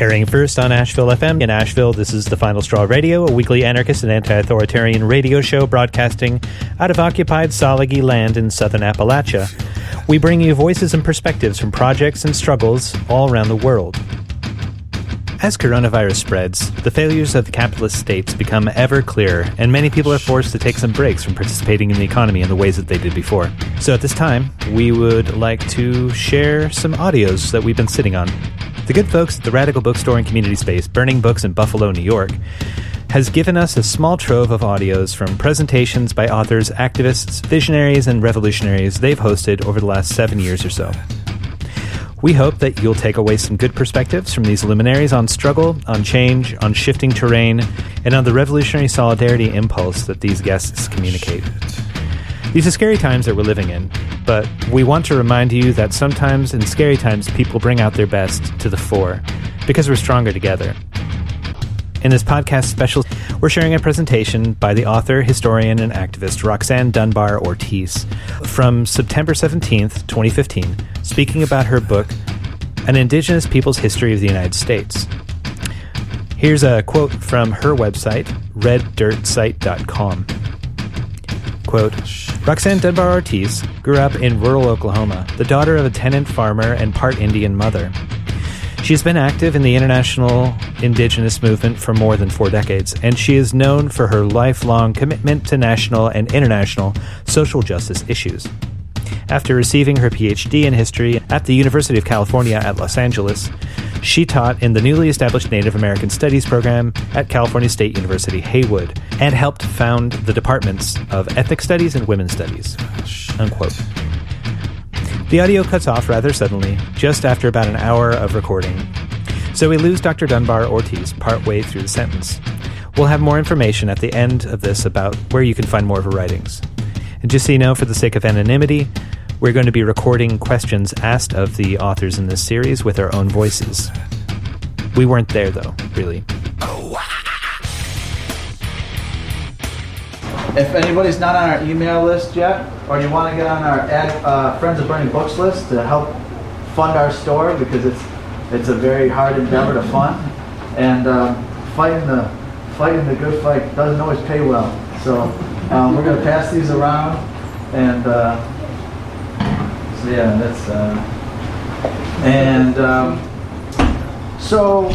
Airing first on Asheville FM. In Asheville, this is The Final Straw Radio, a weekly anarchist and anti-authoritarian radio show broadcasting out of occupied Salagi land in southern Appalachia. We bring you voices and perspectives from projects and struggles all around the world. As coronavirus spreads, the failures of the capitalist states become ever clearer, and many people are forced to take some breaks from participating in the economy in the ways that they did before. So at this time, we would like to share some audios that we've been sitting on. The good folks at the Radical Bookstore and Community Space, Burning Books in Buffalo, New York, has given us a small trove of audios from presentations by authors, activists, visionaries, and revolutionaries they've hosted over the last 7 years or so. We hope that you'll take away some good perspectives from these luminaries on struggle, on change, on shifting terrain, and on the revolutionary solidarity impulse that these guests communicate. These are scary times that we're living in, but we want to remind you that sometimes in scary times people bring out their best to the fore, because we're stronger together. In this podcast special, we're sharing a presentation by the author, historian, and activist Roxanne Dunbar-Ortiz from September 17th, 2015, speaking about her book, An Indigenous People's History of the United States. Here's a quote from her website, reddirtsite.com. Quote, Roxanne Dunbar-Ortiz grew up in rural Oklahoma, the daughter of a tenant farmer and part Indian mother. She has been active in the international indigenous movement for more than 4 decades, and she is known for her lifelong commitment to national and international social justice issues. After receiving her PhD in history at the University of California at Los Angeles, she taught in the newly established Native American Studies program at California State University, Haywood, and helped found the departments of Ethnic Studies and Women's Studies. Unquote. The audio cuts off rather suddenly, just after about an hour of recording. So we lose Dr. Dunbar-Ortiz partway through the sentence. We'll have more information at the end of this about where you can find more of her writings. And just so you know, for the sake of anonymity, we're going to be recording questions asked of the authors in this series with our own voices. We weren't there, though, really. If anybody's not on our email list yet, or you want to get on our Friends of Burning Books list to help fund our store, because it's a very hard endeavor to fund, and fighting the good fight doesn't always pay well. So we're going to pass these around, and so yeah, that's so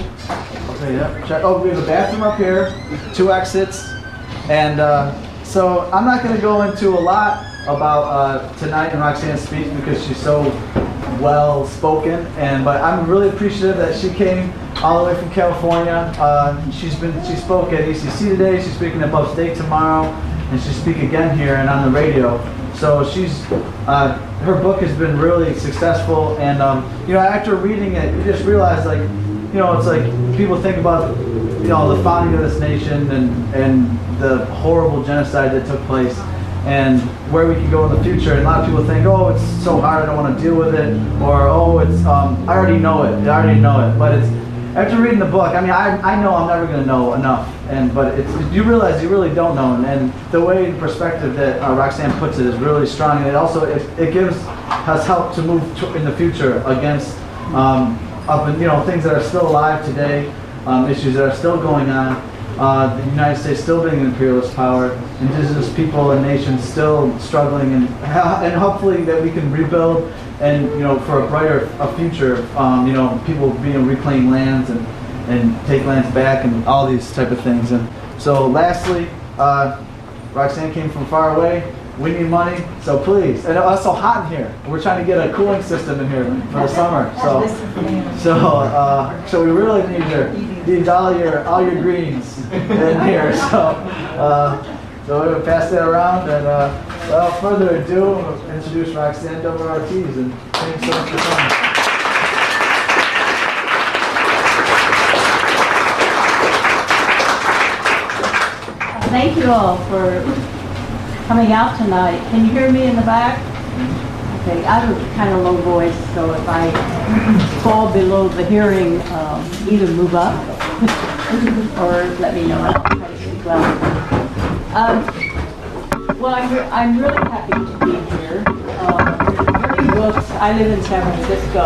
okay, yeah, check. Oh, we have a bathroom up here, 2 exits, and so I'm not going to go into a lot about tonight and Roxanne's speech because she's so well spoken, but I'm really appreciative that she came all the way from California. She spoke at ECC today. She's speaking at Upstate tomorrow, and she'll speak again here and on the radio. So her book has been really successful, and after reading it, you just realize, like, it's like people think about the founding of this nation and the horrible genocide that took place and where we can go in the future. And a lot of people think, oh, it's so hard, I don't want to deal with it, or oh, it's I already know it. But it's after reading the book, I mean, I know I'm never going to know enough, but you realize you really don't know, and the way and perspective that Roxanne puts it is really strong, and it also it gives us help to move in the future against things that are still alive today, issues that are still going on. The United States still being an imperialist power, indigenous people and nations still struggling, and hopefully that we can rebuild and for a brighter future. People being reclaim lands and take lands back and all these type of things. And so, lastly, Roxanne came from far away. We need money, so please. And it's so hot in here. We're trying to get a cooling system in here for the summer. So we really need all your greens in here. So we're gonna pass that around, and without further ado, I'll introduce Roxanne Dunbar-Ortiz, and thanks so much for coming. Thank you all for coming out tonight. Can you hear me in the back? Okay, I have a kind of low voice, so if I fall below the hearing, either move up or let me know. I'll try to speak louder. Well, I'm really happy to be here. Reading books. I live in San Francisco,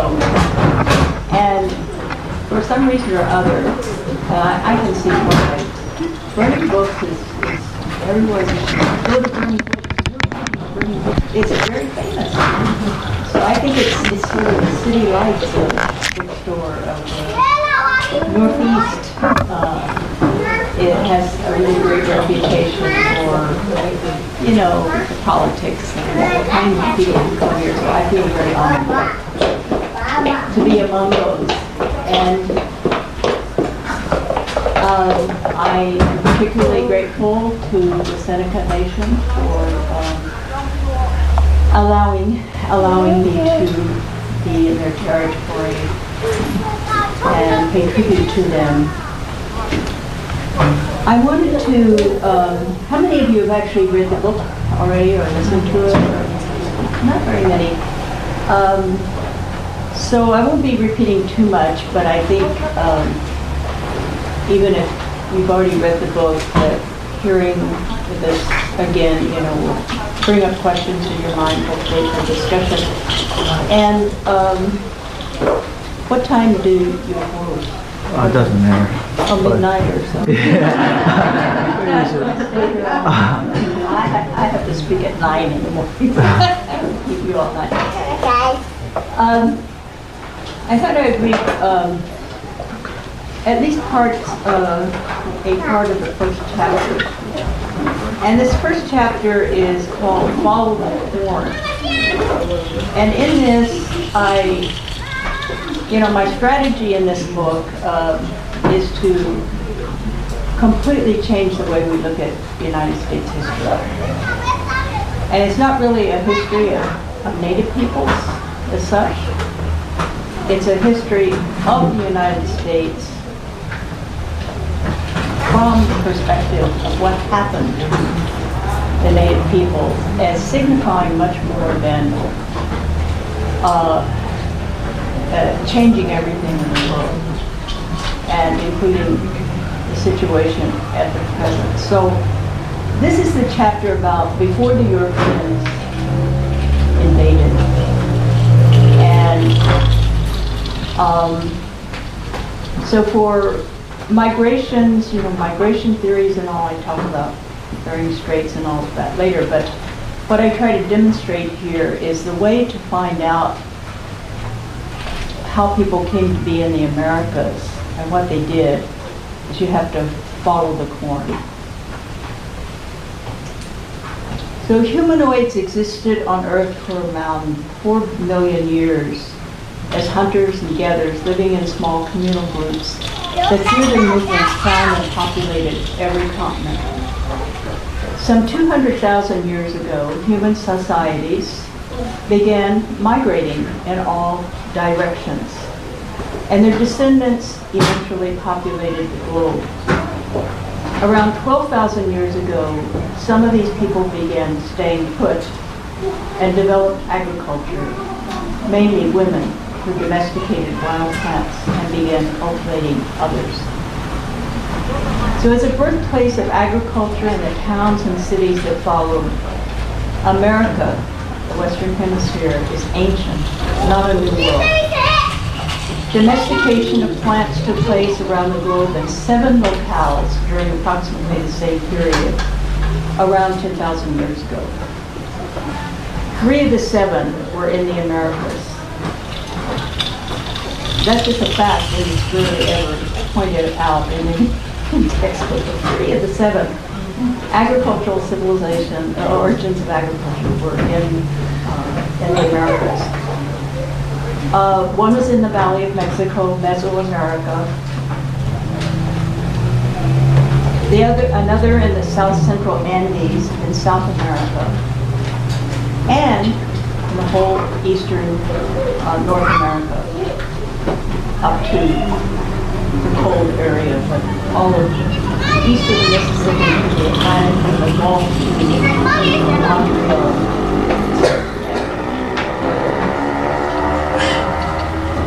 and for some reason or other, I can see why. Burning books is everywhere. Go to burning books. It's very famous. So I think it's sort of the city lights bookstore of the Northeast. It has a really great reputation for, you know, the politics and the kind of people who come here. So I feel very honored to be among those. And I am particularly grateful to the Seneca Nation for allowing me to be in their territory and pay tribute to them. I wanted to, how many of you have actually read the book already or listened to it? Not very many. So I won't be repeating too much, but I think even if you've already read the book, that hearing this again, you know, will bring up questions in your mind, hopefully for discussion. And what time do you close? It doesn't matter. Oh, midnight or something. I have to speak at 9 in the morning. Keep you all night. I thought I would read at least a part of the first chapter. And this first chapter is called Follow the Fore. And in this, my strategy in this book is to completely change the way we look at United States history. And it's not really a history of Native peoples as such. It's a history of the United States from the perspective of what happened to the Native people, as signifying much more than changing everything in the world, and including the situation at the present. So this is the chapter about before the Europeans invaded. And so for migrations, migration theories and all, I talk about Bering Straits and all of that later, but what I try to demonstrate here is the way to find out how people came to be in the Americas and what they did is you have to follow the corn. So humanoids existed on Earth for around 4 million years as hunters and gatherers living in small communal groups that through their movements found and populated every continent. Some 200,000 years ago, human societies began migrating in all directions, and their descendants eventually populated the globe. Around 12,000 years ago, some of these people began staying put and developed agriculture, mainly women who domesticated wild plants and began cultivating others. So as a birthplace of agriculture in the towns and cities that followed, America, the Western Hemisphere, is ancient, not a new world. Domestication of plants took place around the globe in 7 locales during approximately the same period, around 10,000 years ago. 3 of the 7 were in the Americas. That's just a fact that is rarely ever pointed out in the textbook. 3 of the 7 agricultural civilization, origins of agriculture were in the Americas. 1 was in the Valley of Mexico, Mesoamerica. Another in the South Central Andes in South America, and in the whole eastern North America, up to the cold area, but all of east of the Mississippi to the Atlantic and the Gulf to Montreal.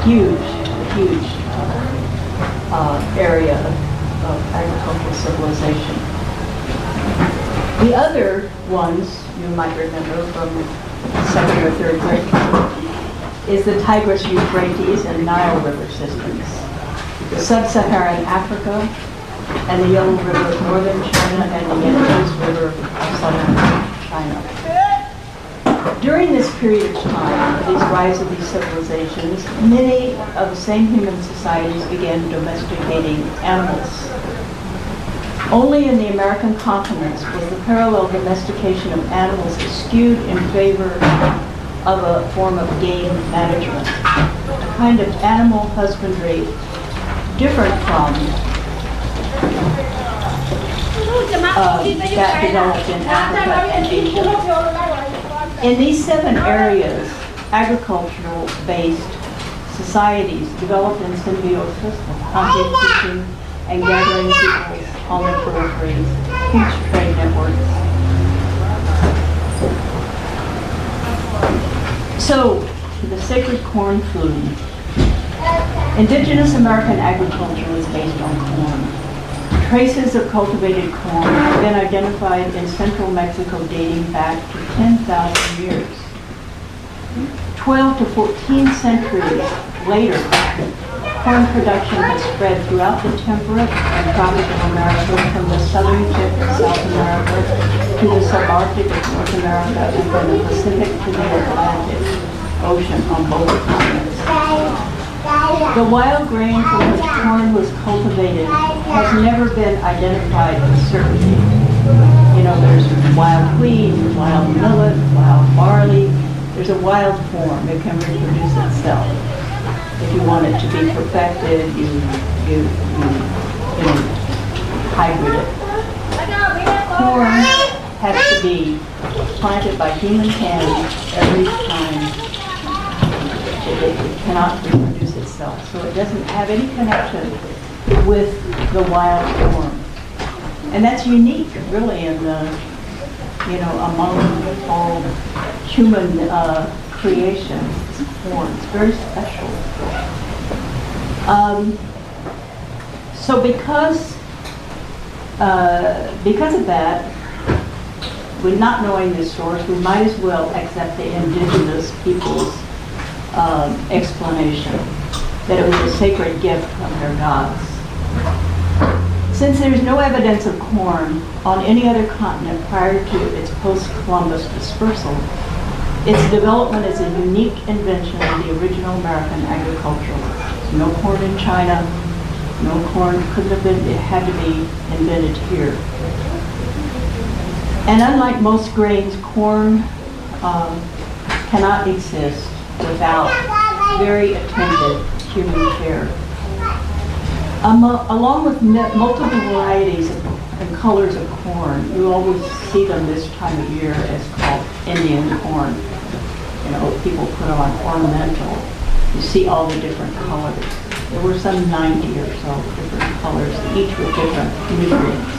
Huge area of agricultural civilization. The other ones you might remember from 2nd or 3rd grade is the Tigris, Euphrates, and Nile river systems. Sub-Saharan Africa, and the Yellow River of northern China, and the Yangtze River of southern China. During this period of time, these rise of these civilizations, many of the same human societies began domesticating animals. Only in the American continents was the parallel domestication of animals skewed in favor of a form of game management, a kind of animal husbandry different from that developed in Africa and Asia. In these 7 areas, agricultural-based societies developed in symbiosis, hunting, fishing, and gathering peoples on the peripheries, huge trade networks. So, the sacred corn food. Indigenous American agriculture was based on corn. Traces of cultivated corn have been identified in central Mexico dating back to 10,000 years. 12 to 14 centuries later, corn production has spread throughout the temperate and tropical America, from the southern tip of South America to the subarctic of North America, and from the Pacific to the Atlantic Ocean on both continents. The wild grain from which corn was cultivated has never been identified with certainty. You know, there's wild wheat, wild millet, wild barley. There's a wild form. It can reproduce itself. If you want it to be perfected, you hybrid it. Corn has to be planted by human hands every time. It cannot reproduce itself, so it doesn't have any connection with the wild form. And that's unique, really, in the, among all human creation. Corn. It's very special. So because of that, with not knowing this source, we might as well accept the indigenous people's explanation that it was a sacred gift from their gods. Since there's no evidence of corn on any other continent prior to its post-Columbus dispersal, its development is a unique invention of the original American agriculturalists. No corn in China, no corn couldn't have been, it had to be invented here. And unlike most grains, corn cannot exist without very attentive human care. Along with multiple varieties and colors of corn, you always see them this time of year as called Indian corn. People put on ornamental. You see all the different colors. There were some 90 or so different colors, each with different nutrients.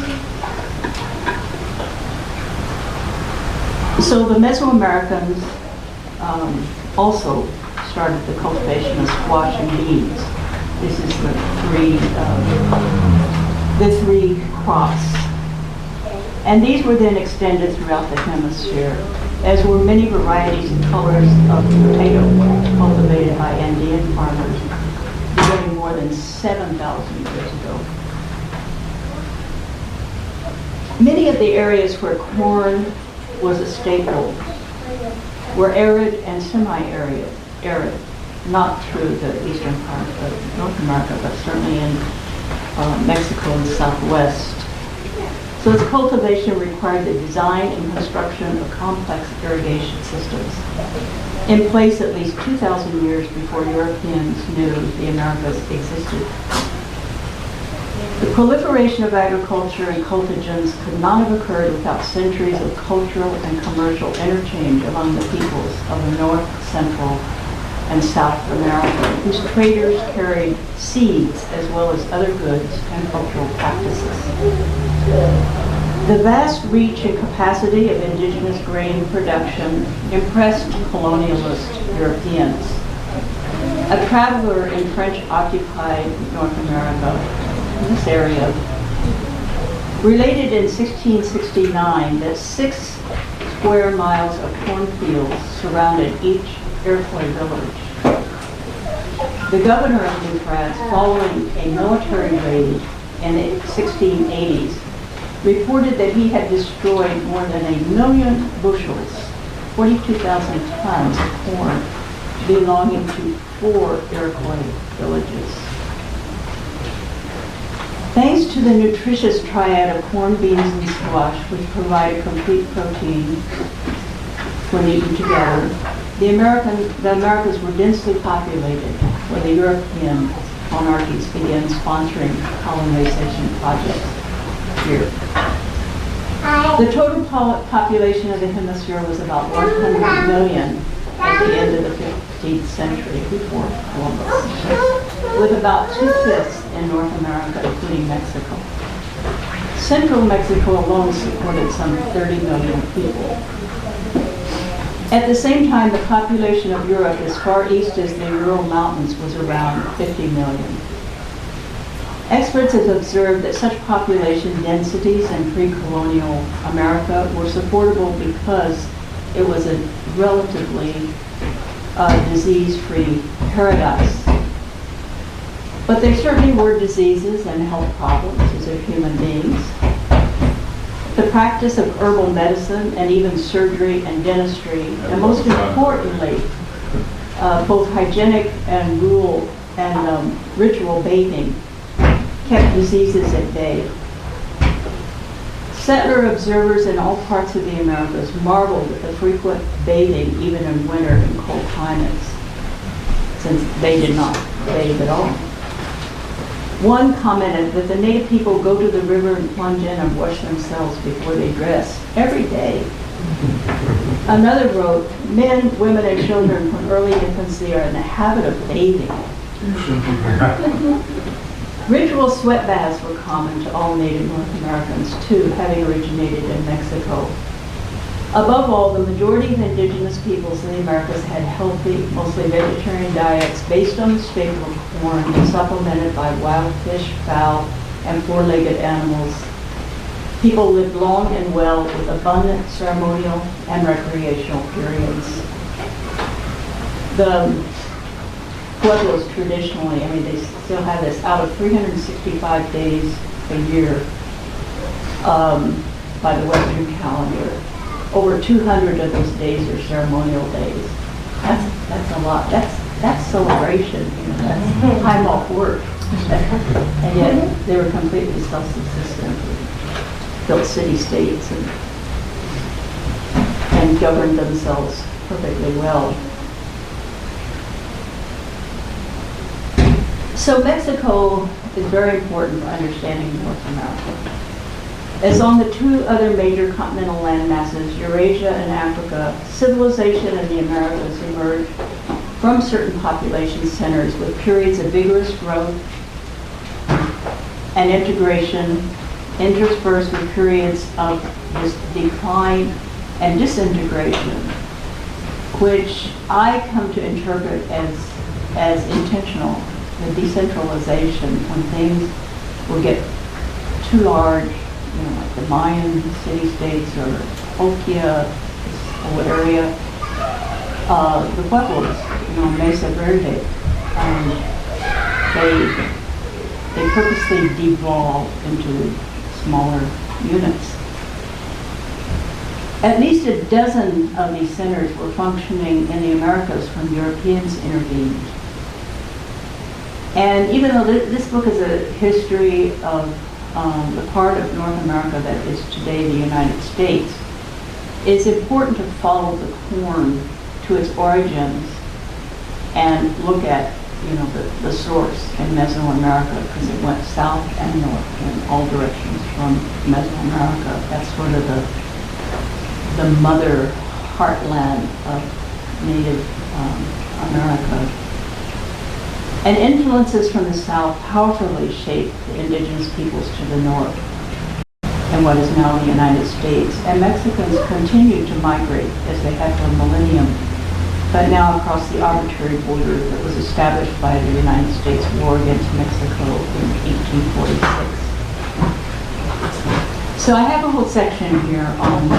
So the Mesoamericans also started the cultivation of squash and beans. This is the three crops. And these were then extended throughout the hemisphere, as were many varieties and colors of potato cultivated by Andean farmers beginning more than 7,000 years ago. Many of the areas where corn was a staple were arid and semi-arid, not through the eastern part of North America, but certainly in Mexico and the Southwest. So its cultivation required the design and construction of complex irrigation systems, in place at least 2,000 years before Europeans knew the Americas existed. The proliferation of agriculture and cultigens could not have occurred without centuries of cultural and commercial interchange among the peoples of the North, Central, and South America, whose traders carried seeds as well as other goods and cultural practices. The vast reach and capacity of indigenous grain production impressed colonialist Europeans. A traveler in French-occupied North America, in this area, related in 1669 that 6 square miles of cornfields surrounded each Iroquois village. The governor of New France, following a military raid in the 1680s, reported that he had destroyed more than 1 million bushels, 42,000 tons of corn belonging to 4 Iroquois villages. Thanks to the nutritious triad of corn, beans, and squash, which provide a complete protein when eaten together, the Americas were densely populated when the European monarchies began sponsoring colonization projects here. The total population of the hemisphere was about 100 million at the end of the 15th century before Columbus, with about 2/5 in North America, including Mexico. Central Mexico alone supported some 30 million people. At the same time, the population of Europe as far east as the Ural Mountains was around 50 million. Experts have observed that such population densities in pre-colonial America were supportable because it was a relatively disease-free paradise. But there certainly were diseases and health problems as of human beings. The practice of herbal medicine and even surgery and dentistry, and most importantly, both hygienic and ritual bathing kept diseases at bay. Settler observers in all parts of the Americas marveled at the frequent bathing even in winter and cold climates, since they did not bathe at all. One commented that the native people go to the river and plunge in and wash themselves before they dress every day. Another wrote, men, women, and children from early infancy are in the habit of bathing. Ritual sweat baths were common to all native North Americans, too, having originated in Mexico. Above all, the majority of indigenous peoples in the Americas had healthy, mostly vegetarian diets based on the staple of corn and supplemented by wild fish, fowl, and four-legged animals. People lived long and well with abundant ceremonial and recreational periods. The pueblos traditionally, they still have this, out of 365 days a year by the Western calendar, over 200 of those days are ceremonial days. That's a lot. That's celebration. That's time off work. And yet they were completely self-subsistent, built city-states and governed themselves perfectly well. So Mexico is very important for understanding North America. As on the two other major continental land masses, Eurasia and Africa, civilization in the Americas emerged from certain population centers with periods of vigorous growth and integration, interspersed with periods of decline and disintegration, which I come to interpret as intentional. The decentralization, when things will get too large, like the Mayan city-states or Okia, this whole area, the pueblos, Mesa Verde, they purposely devolve into smaller units. At least a dozen of these centers were functioning in the Americas when Europeans intervened. And even though this book is a history of the part of North America that is today the United States, it's important to follow the corn to its origins and look at the source in Mesoamerica, because it went south and north in all directions from Mesoamerica. That's sort of the mother heartland of Native America. And influences from the south powerfully shaped the indigenous peoples to the north and what is now the United States. And Mexicans continued to migrate as they had for a millennium, but now across the arbitrary border that was established by the United States war against Mexico in 1846. So I have a whole section here on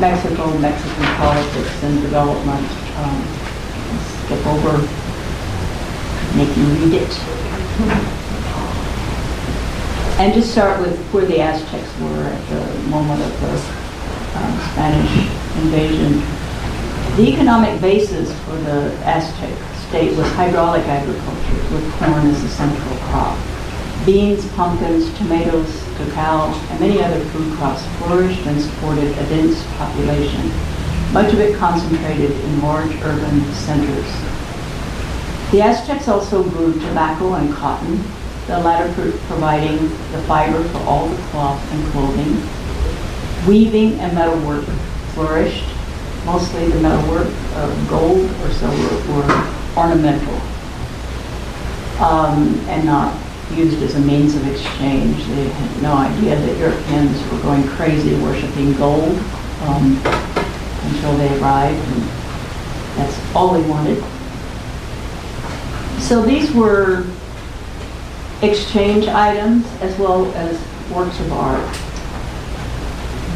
Mexico, Mexican politics and development. Skip over make you read it. And just start with where the Aztecs were at the moment of the Spanish invasion. The economic basis for the Aztec state was hydraulic agriculture, with corn as the central crop. Beans, pumpkins, tomatoes, cacao, and many other food crops flourished and supported a dense population, much of it concentrated in large urban centers. The Aztecs also grew tobacco and cotton, the latter providing the fiber for all the cloth and clothing. Weaving and metalwork flourished. Mostly the metalwork of gold or silver were ornamental and not used as a means of exchange. They had no idea that Europeans were going crazy worshiping gold until they arrived, and that's all they wanted. So these were exchange items as well as works of art.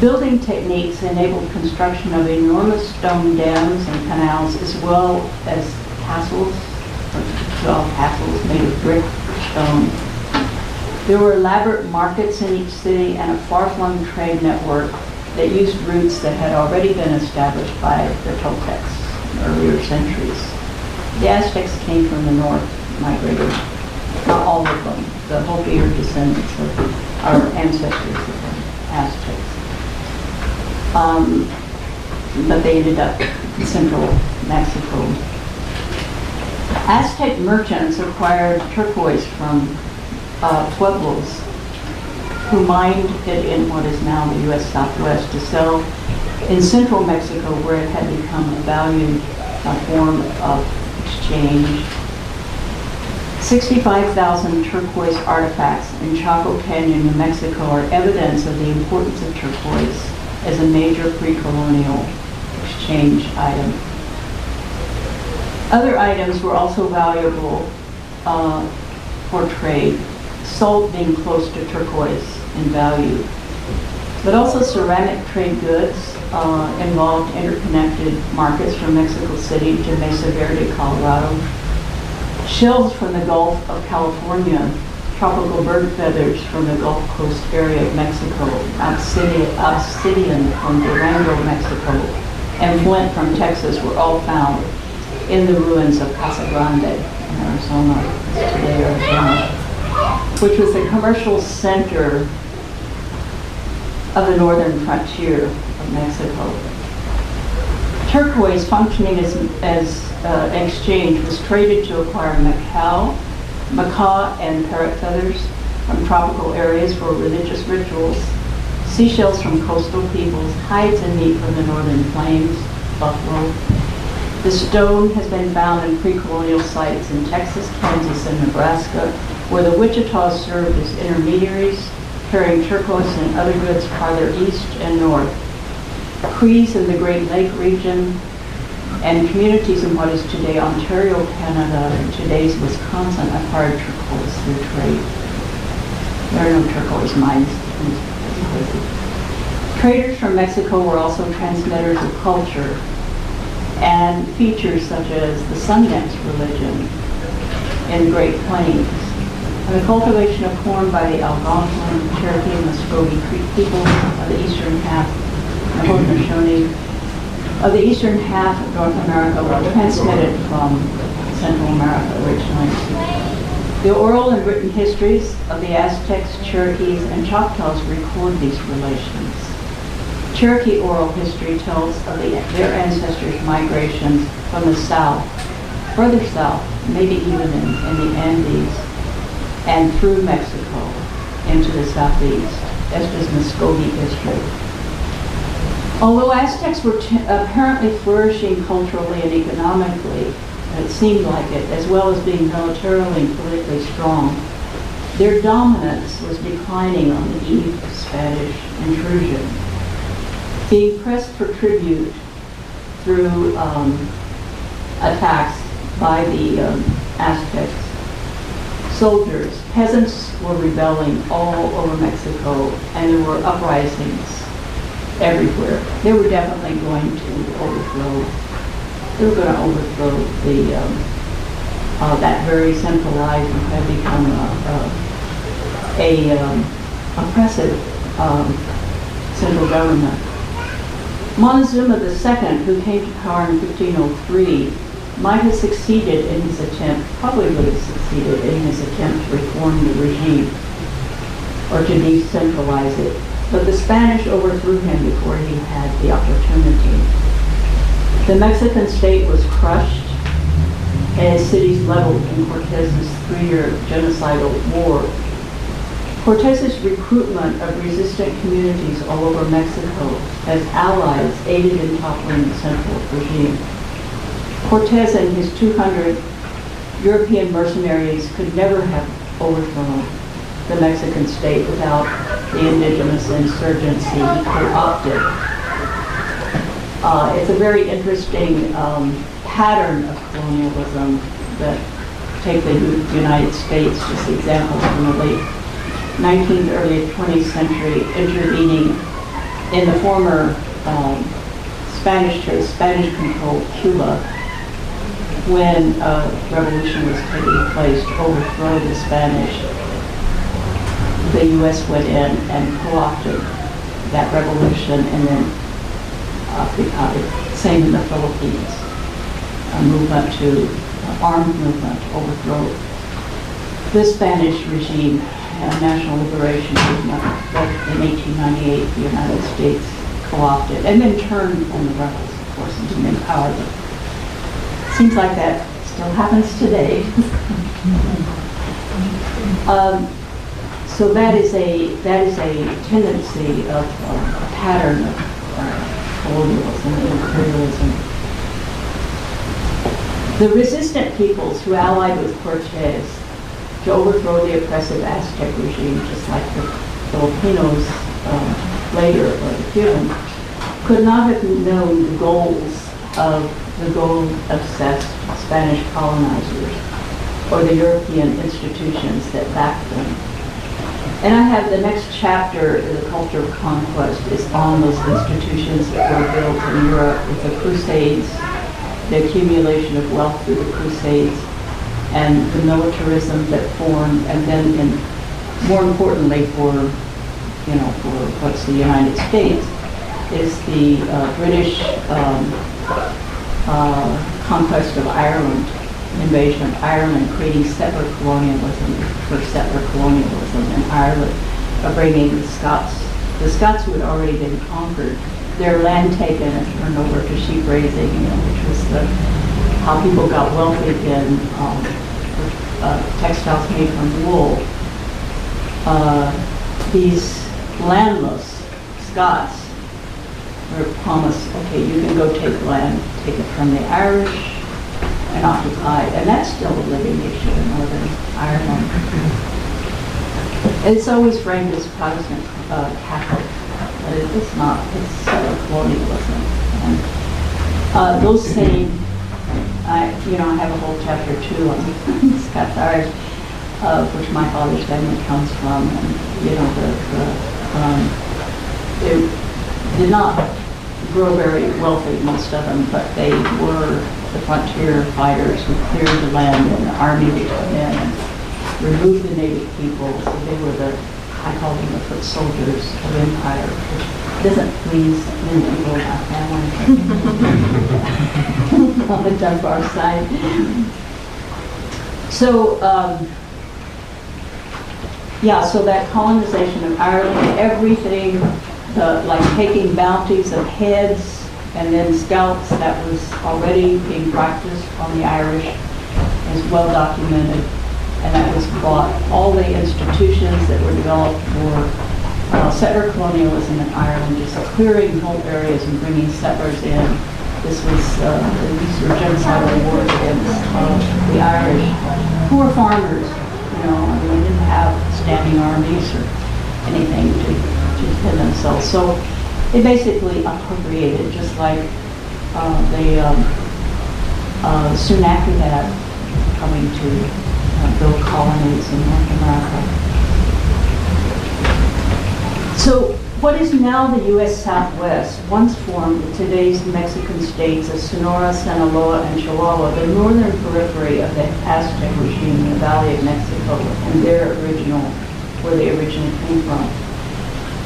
Building techniques enabled construction of enormous stone dams and canals, as well as castles, 12 castles made of brick or stone. There were elaborate markets in each city and a far-flung trade network that used routes that had already been established by the Toltecs in earlier centuries. The Aztecs came from the north, migrated, not all of them. The Hopi are descendants of our ancestors of the Aztecs. But they ended up in central Mexico. Aztec merchants acquired turquoise from pueblos who mined it in what is now the U.S. Southwest to sell in central Mexico, where it had become a valued form of exchange. 65,000 turquoise artifacts in Chaco Canyon, New Mexico are evidence of the importance of turquoise as a major pre-colonial exchange item. Other items were also valuable for trade, salt being close to turquoise in value. But also ceramic trade goods involved interconnected markets from Mexico City to Mesa Verde, Colorado. Shells from the Gulf of California, tropical bird feathers from the Gulf Coast area of Mexico, obsidian from Durango, Mexico, and flint from Texas were all found in the ruins of Casa Grande in Arizona, today Arizona, which was the commercial center of the northern frontier of Mexico. Turquoise, functioning as exchange, was traded to acquire macaw and parrot feathers from tropical areas for religious rituals, seashells from coastal peoples, hides and meat from the northern plains, buffalo. The stone has been found in pre-colonial sites in Texas, Kansas, and Nebraska, where the Wichitas served as intermediaries, carrying turquoise and other goods farther east and north. Crees in the Great Lake region and communities in what is today Ontario, Canada, and today's Wisconsin acquired turquoise through trade. There are no turquoise mines in these places. Traders from Mexico were also transmitters of culture and features such as the Sundance religion in the Great Plains, and the cultivation of corn by the Algonquin, Cherokee, and Muskogee Creek peoples of the eastern half, the Haudenosaunee of the eastern half of North America were transmitted from Central America originally. The oral and written histories of the Aztecs, Cherokees, and Choctaws record these relations. Cherokee oral history tells of their ancestors' migrations from the south, further south, maybe even in the Andes, and through Mexico into the southeast, as does Muskogee history. Although Aztecs were apparently flourishing culturally and economically, it seemed like it, as well as being militarily and politically strong, their dominance was declining on the eve of Spanish intrusion. Being pressed for tribute through attacks by the Aztecs soldiers, peasants were rebelling all over Mexico, and there were uprisings everywhere. They were definitely going to overthrow. They were going to overthrow the that very centralized and had become a oppressive central government. Montezuma II, who came to power in 1503, might have succeeded in his attempt, probably would have succeeded in his attempt to reform the regime or to decentralize it. But the Spanish overthrew him before he had the opportunity. The Mexican state was crushed and his cities leveled in Cortez's 3-year genocidal war. Cortez's recruitment of resistant communities all over Mexico as allies aided in toppling the central regime. Cortez and his 200 European mercenaries could never have overthrown the Mexican state without the indigenous insurgency he co-opted. It's a very interesting pattern of colonialism that take the United States, just examples from the late 19th, early 20th century, intervening in the former Spanish-controlled Cuba when revolution was taking place to overthrow the Spanish. The U.S. went in and co-opted that revolution and then occupied it. Same in the Philippines. A movement to armed movement to overthrow the Spanish regime and national liberation movement that in 1898 the United States co-opted and then turned on the rebels, of course, and didn't empower them. Seems like that still happens today. So that is a tendency of a pattern of colonialism and imperialism. The resistant peoples who allied with Cortez to overthrow the oppressive Aztec regime, just like the Filipinos later, or the Cubans, could not have known the goals of the gold-obsessed Spanish colonizers or the European institutions that backed them. And I have the next chapter, The Culture of Conquest, is on those institutions that were built in Europe with the Crusades, the accumulation of wealth through the Crusades, and the militarism that formed, and then, more importantly for what's the United States, is the British conquest of Ireland, invasion of Ireland, creating settler colonialism, first settler colonialism in Ireland, bringing the Scots who had already been conquered, their land taken and turned over to sheep raising, which was how people got wealthy in textiles made from wool. These landless Scots were promised, okay, you can go take land, take it from the Irish and occupy, and that's still a living issue in Northern Ireland. It's always framed as Protestant Catholic, but it's not, it's colonialism. And those same, I have a whole chapter 2 on Scots Irish, which my father's family comes from, and they did not grow very wealthy, most of them, but they were the frontier fighters who cleared the land, and the army would come in and remove the native people. So they were I call them the foot soldiers of empire, which doesn't please many people in our family on the Dunbar side. So, so that colonization of Ireland, everything, like taking bounties of heads and then scalps, that was already being practiced on the Irish, is well documented, and that was brought, all the institutions that were developed for settler colonialism in Ireland, just clearing whole areas and bringing settlers in. These were genocidal wars against the Irish, who were farmers, they didn't have standing armies or anything to defend themselves. So they basically appropriated, just like soon after that, coming to build colonies in North America. So What is now the U.S. Southwest once formed today's Mexican states of Sonora, Sinaloa, and Chihuahua, the northern periphery of the Aztec regime in the Valley of Mexico, and where they originally came from.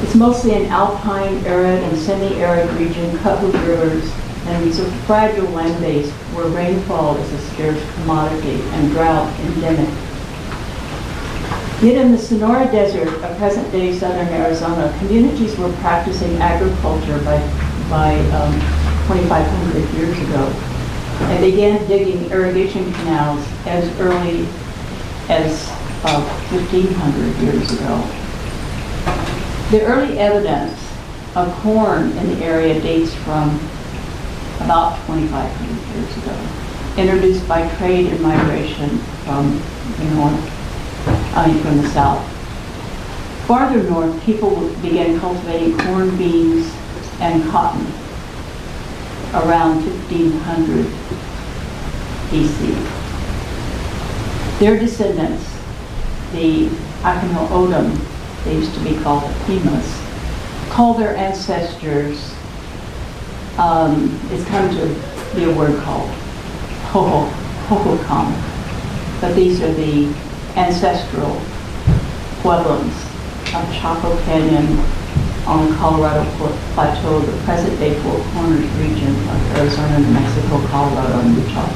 It's mostly an alpine, arid, and semi-arid region cut with rivers, and it's a fragile land base where rainfall is a scarce commodity and drought endemic. Yet in the Sonora Desert of present-day southern Arizona, communities were practicing agriculture by 2,500 years ago and began digging irrigation canals as early as 1,500 years ago. The early evidence of corn in the area dates from about 2,500 years ago, introduced by trade and migration from the north. From the south. Farther north, people began cultivating corn, beans, and cotton around 1500 BC. Their descendants, the Akino Odom, they used to be called the Pimas, called their ancestors, it's come to be a word called Hohokam, but these are the ancestral pueblos of Chaco Canyon on the Colorado Plateau, the present-day Four Corners region of Arizona, New Mexico, Colorado, and Utah.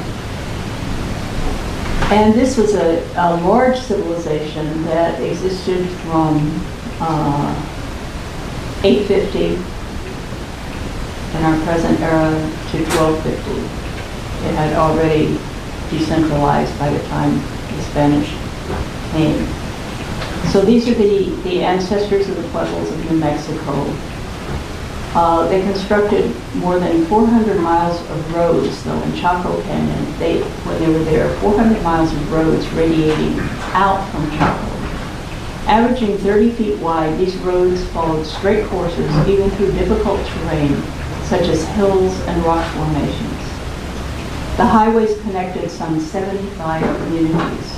And this was a large civilization that existed from 850 in our present era to 1250. It had already decentralized by the time the Spanish came. So these are the ancestors of the pueblos of New Mexico. They constructed more than 400 miles of roads, though, in Chaco Canyon. When they were there, 400 miles of roads radiating out from Chaco. Averaging 30 feet wide, these roads followed straight courses even through difficult terrain, such as hills and rock formations. The highways connected some 75 communities.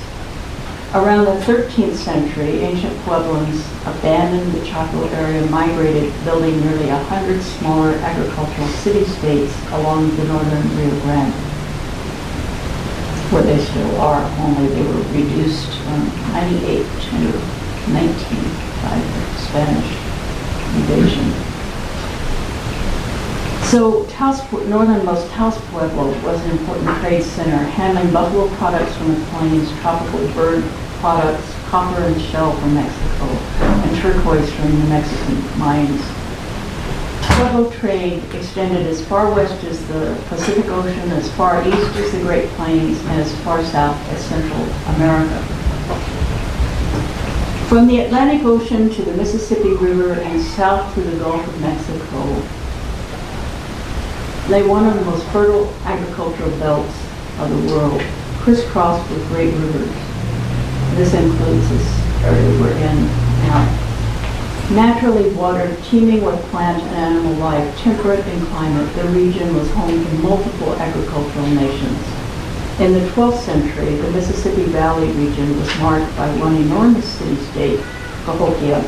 Around the 13th century, ancient Pueblos abandoned the Chaco area, migrated, building nearly 100 smaller agricultural city-states along the northern Rio Grande, where they still are, only they were reduced from 98 to 19 by the Spanish invasion. So northernmost Taos Pueblo was an important trade center, handling buffalo products from the plains, tropical bird products, copper and shell from Mexico, and turquoise from the Mexican mines. Pueblo trade extended as far west as the Pacific Ocean, as far east as the Great Plains, and as far south as Central America. From the Atlantic Ocean to the Mississippi River and south to the Gulf of Mexico, lay one of the most fertile agricultural belts of the world, crisscrossed with great rivers. This includes this area we're in now. Naturally watered, teeming with plant and animal life, temperate in climate, the region was home to multiple agricultural nations. In the 12th century, the Mississippi Valley region was marked by one enormous city-state, Cahokia,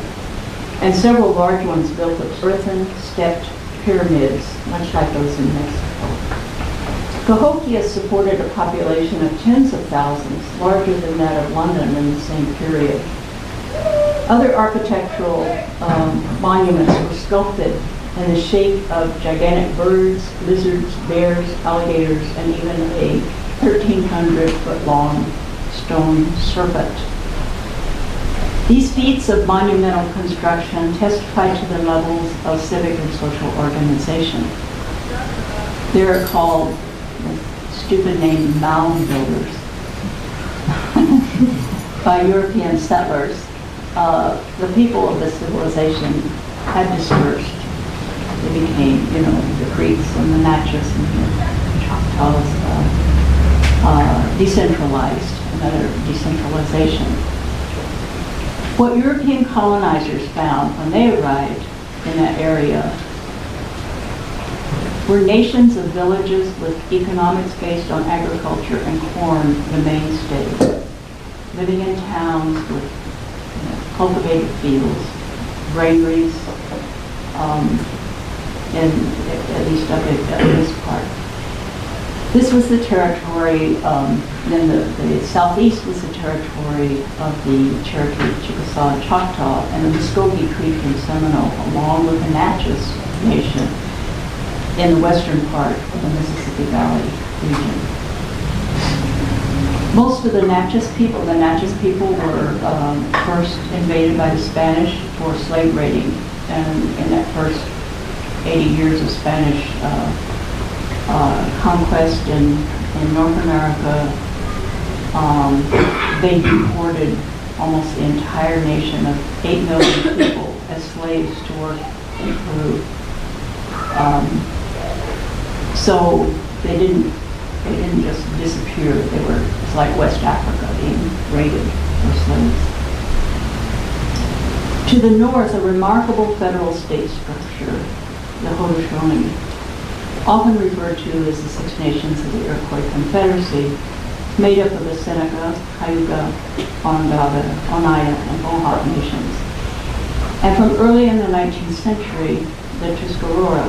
and several large ones built of earthen, stepped pyramids, much like those in Mexico. Cahokia supported a population of tens of thousands, larger than that of London in the same period. Other architectural monuments were sculpted in the shape of gigantic birds, lizards, bears, alligators, and even a 1,300-foot-long stone serpent. These feats of monumental construction testify to the levels of civic and social organization. They are called, the stupid name, mound builders by European settlers. The people of the civilization had dispersed. They became, the Creeks and the Natchez and the Choctaws, decentralized, another decentralization. What European colonizers found when they arrived in that area were nations of villages with economics based on agriculture and corn, the mainstay, living in towns with cultivated fields, granaries, at least up at this part. This was the territory, then the southeast was the territory of the Cherokee, Chickasaw, and Choctaw, and the Muskogee Creek and Seminole, along with the Natchez Nation in the western part of the Mississippi Valley region. Most of the Natchez people were first invaded by the Spanish for slave raiding, and in that first 80 years of Spanish conquest in North America, they deported almost the entire nation of 8 million people as slaves to work in Peru. So they didn't just disappear. It's like West Africa being raided for slaves. To the north, a remarkable federal state structure, the Haudenosaunee, often referred to as the Six Nations of the Iroquois Confederacy, made up of the Seneca, Cayuga, Onondaga, Oneida, and Mohawk nations. And from early in the 19th century, the Tuscarora.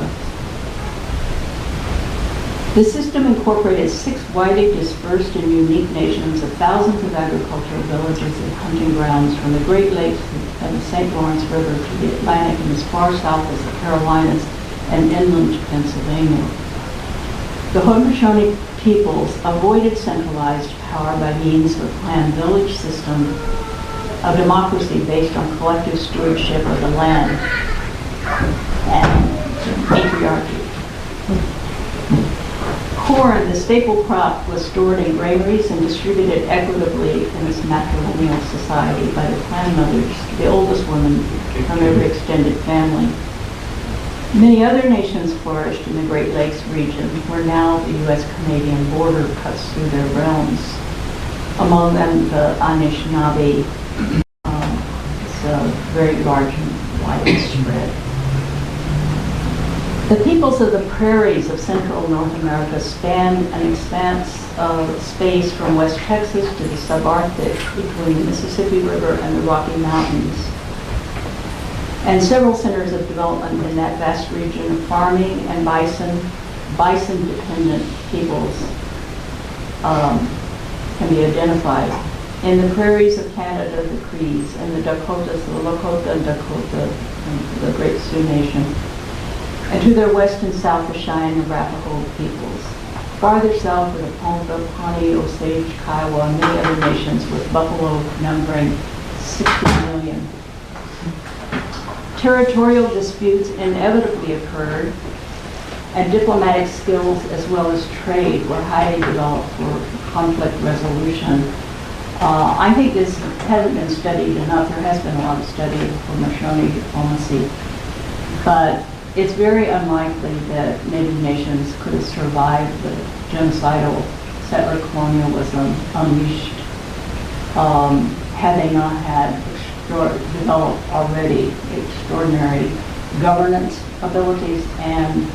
The system incorporated 6 widely dispersed and unique nations of thousands of agricultural villages and hunting grounds from the Great Lakes and the St. Lawrence River to the Atlantic and as far south as the Carolinas and inland to Pennsylvania. The Haudenosaunee peoples avoided centralized power by means of a planned village system of democracy based on collective stewardship of the land and patriarchy. Corn, the staple crop, was stored in granaries and distributed equitably in this matrilineal society by the clan mothers, the oldest woman from every extended family. Many other nations flourished in the Great Lakes region, where now the U.S.-Canadian border cuts through their realms. Among them, the Anishinaabe, it's very large and widespread. The peoples of the prairies of central North America spanned an expanse of space from West Texas to the subarctic between the Mississippi River and the Rocky Mountains. And several centers of development in that vast region of farming and bison-dependent peoples can be identified. In the prairies of Canada, the Crees, and the Dakotas, the Lakota and Dakota, and the Great Sioux Nation. And to their west and south, the Cheyenne and Arapaho peoples. Farther south are the Ponca, Pawnee, Osage, Kiowa, and many other nations, with Buffalo numbering 60 million. Territorial disputes inevitably occurred, and diplomatic skills as well as trade were highly developed for conflict resolution. I think this hasn't been studied enough. There has been a lot of study of Haudenosaunee diplomacy, but it's very unlikely that Native nations could have survived the genocidal settler colonialism unleashed had they not had developed already extraordinary governance abilities and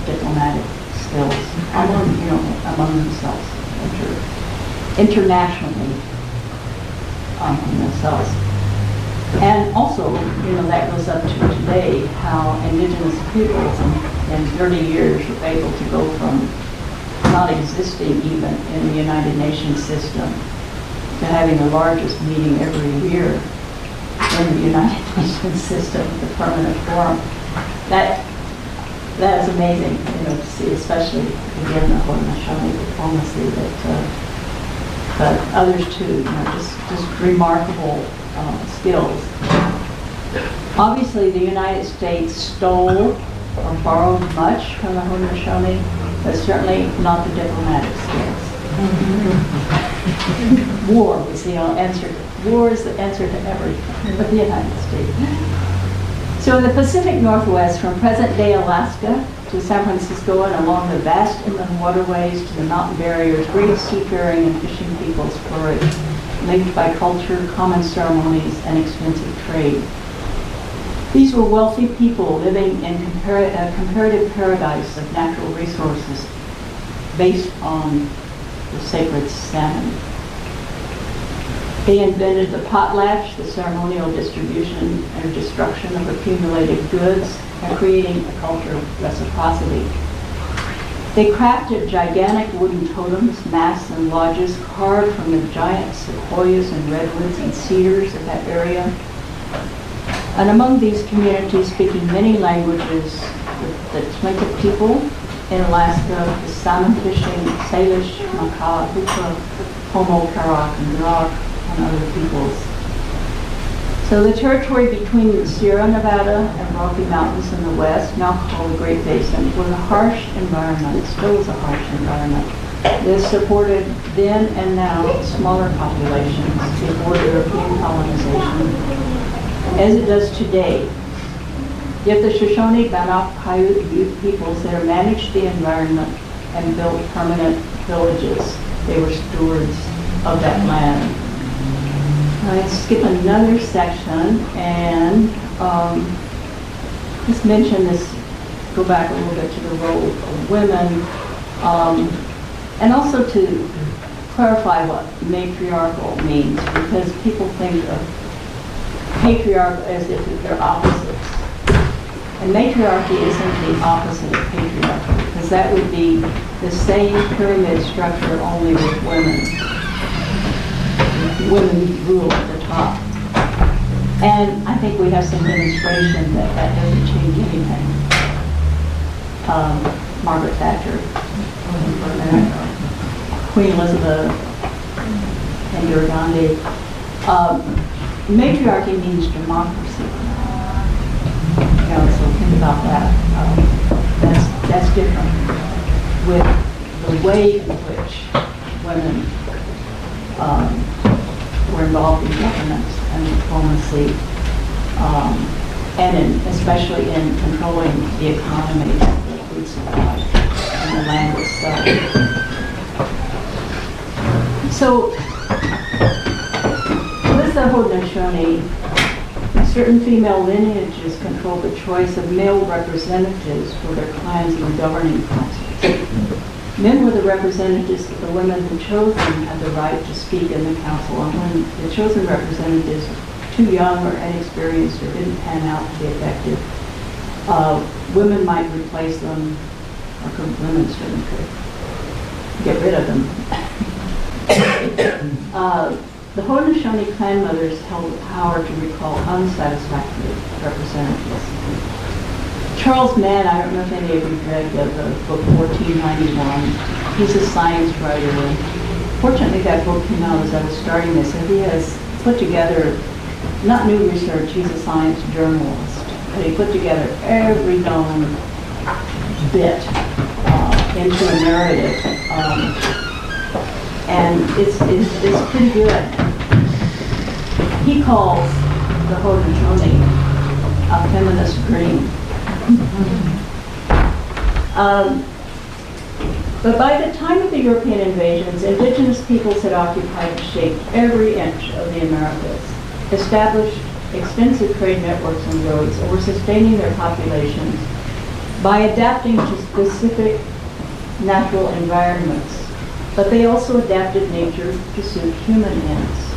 diplomatic skills among themselves, internationally themselves. And also, that goes up to today, how indigenous peoples in 30 years were able to go from not existing even in the United Nations system to having the largest meeting every year in the United Nations system, the permanent forum. That is amazing, to see, especially again the Haudenosaunee diplomacy but others too, just remarkable skills. Obviously, the United States stole or borrowed much from the Haudenosaunee, but certainly not the diplomatic skills. War was the answer. War is the answer to everything but the United States. So in the Pacific Northwest, from present-day Alaska to San Francisco and along the vast inland waterways to the mountain barriers, great seafaring and fishing peoples flourished, linked by culture, common ceremonies, and extensive trade. These were wealthy people living in a comparative paradise of natural resources based on the sacred salmon. They invented the potlatch, the ceremonial distribution and destruction of accumulated goods, and creating a culture of reciprocity. They crafted gigantic wooden totems, masts, and lodges carved from the giant sequoias and redwoods and cedars of that area. And among these communities speaking many languages, the Tlingit people in Alaska, the salmon fishing, Salish, Makah, Hukah, Homo, Karak, and Drak, and other peoples. So the territory between the Sierra Nevada and Rocky Mountains in the west, now called the Great Basin, was a harsh environment. It still is a harsh environment. This supported then and now smaller populations before European colonization, as it does today. Yet the Shoshone, Bannock, Paiute, and Ute peoples there managed the environment and built permanent villages. They were stewards of that land. I skip another section and just mention this, go back a little bit to the role of women, and also to clarify what matriarchal means, because people think of patriarch as if they're opposites. And matriarchy isn't the opposite of patriarchy, because that would be the same pyramid structure only with women. Women rule at the top. And I think we have some demonstration that that doesn't change anything. Margaret Thatcher, Queen Elizabeth, Indira Gandhi. Matriarchy means democracy. So think about that. That's different with the way in which women were involved in governance and diplomacy, and especially in controlling the economy, the food supply, and the land itself. So, with the Haudenosaunee, certain female lineages controlled the choice of male representatives for their clans in the governing councils. Men were the representatives, but the women who chose them had the right to speak in the council. And when the chosen representatives were too young or inexperienced or didn't pan out to be effective, women might replace them, or women certainly could get rid of them. The Haudenosaunee clan mothers held the power to recall unsatisfactory representatives. Charles Mann, I don't know if any of you read the book 1491. He's a science writer. Fortunately, that book came out as I was starting this, and he has put together, not new research, he's a science journalist, but he put together every known bit into a narrative. And it's pretty good. He calls the Haudenosaunee a feminist dream. But by the time of the European invasions, indigenous peoples had occupied and shaped every inch of the Americas, established extensive trade networks and roads, and were sustaining their populations by adapting to specific natural environments. But they also adapted nature to suit human ends.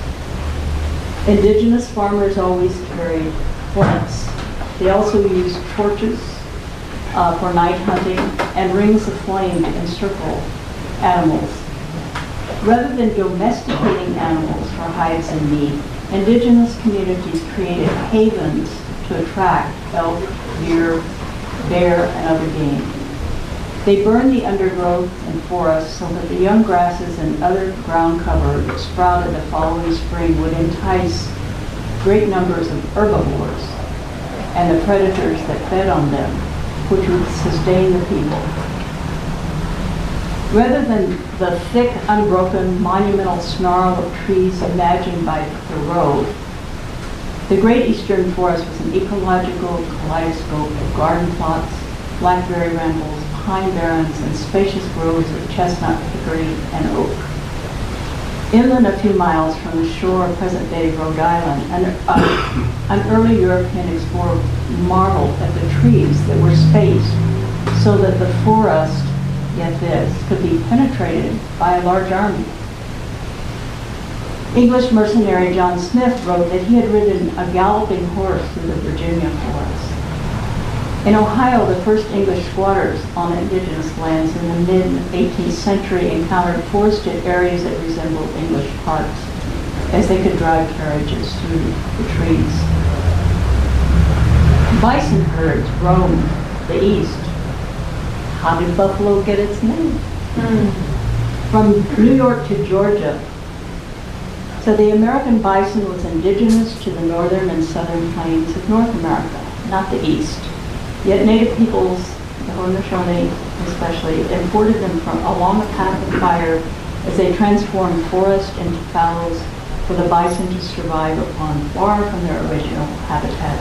Indigenous farmers always carried flints. They also used torches for night hunting and rings of flame to encircle animals. Rather than domesticating animals for hides and meat, indigenous communities created havens to attract elk, deer, bear, and other game. They burned the undergrowth and forests so that the young grasses and other ground cover that sprouted the following spring would entice great numbers of herbivores and the predators that fed on them, which would sustain the people. Rather than the thick, unbroken, monumental snarl of trees imagined by Thoreau, the Great Eastern Forest was an ecological kaleidoscope of garden plots, blackberry rambles, pine barrens, and spacious groves of chestnut, hickory, and oak. Inland a few miles from the shore of present-day Rhode Island, an early European explorer marveled at the trees that were spaced so that the forest, get this, could be penetrated by a large army. English mercenary John Smith wrote that he had ridden a galloping horse through the Virginia forest. In Ohio, the first English squatters on indigenous lands in the mid-18th century encountered forested areas that resembled English parks, as they could drive carriages through the trees. Bison herds roamed the east. How did buffalo get its name? From New York to Georgia. So the American bison was indigenous to the northern and southern plains of North America, not the east. Yet native peoples, the Haudenosaunee especially, imported them from along a path of fire as they transformed forest into fallows for the bison to survive upon far from their original habitat.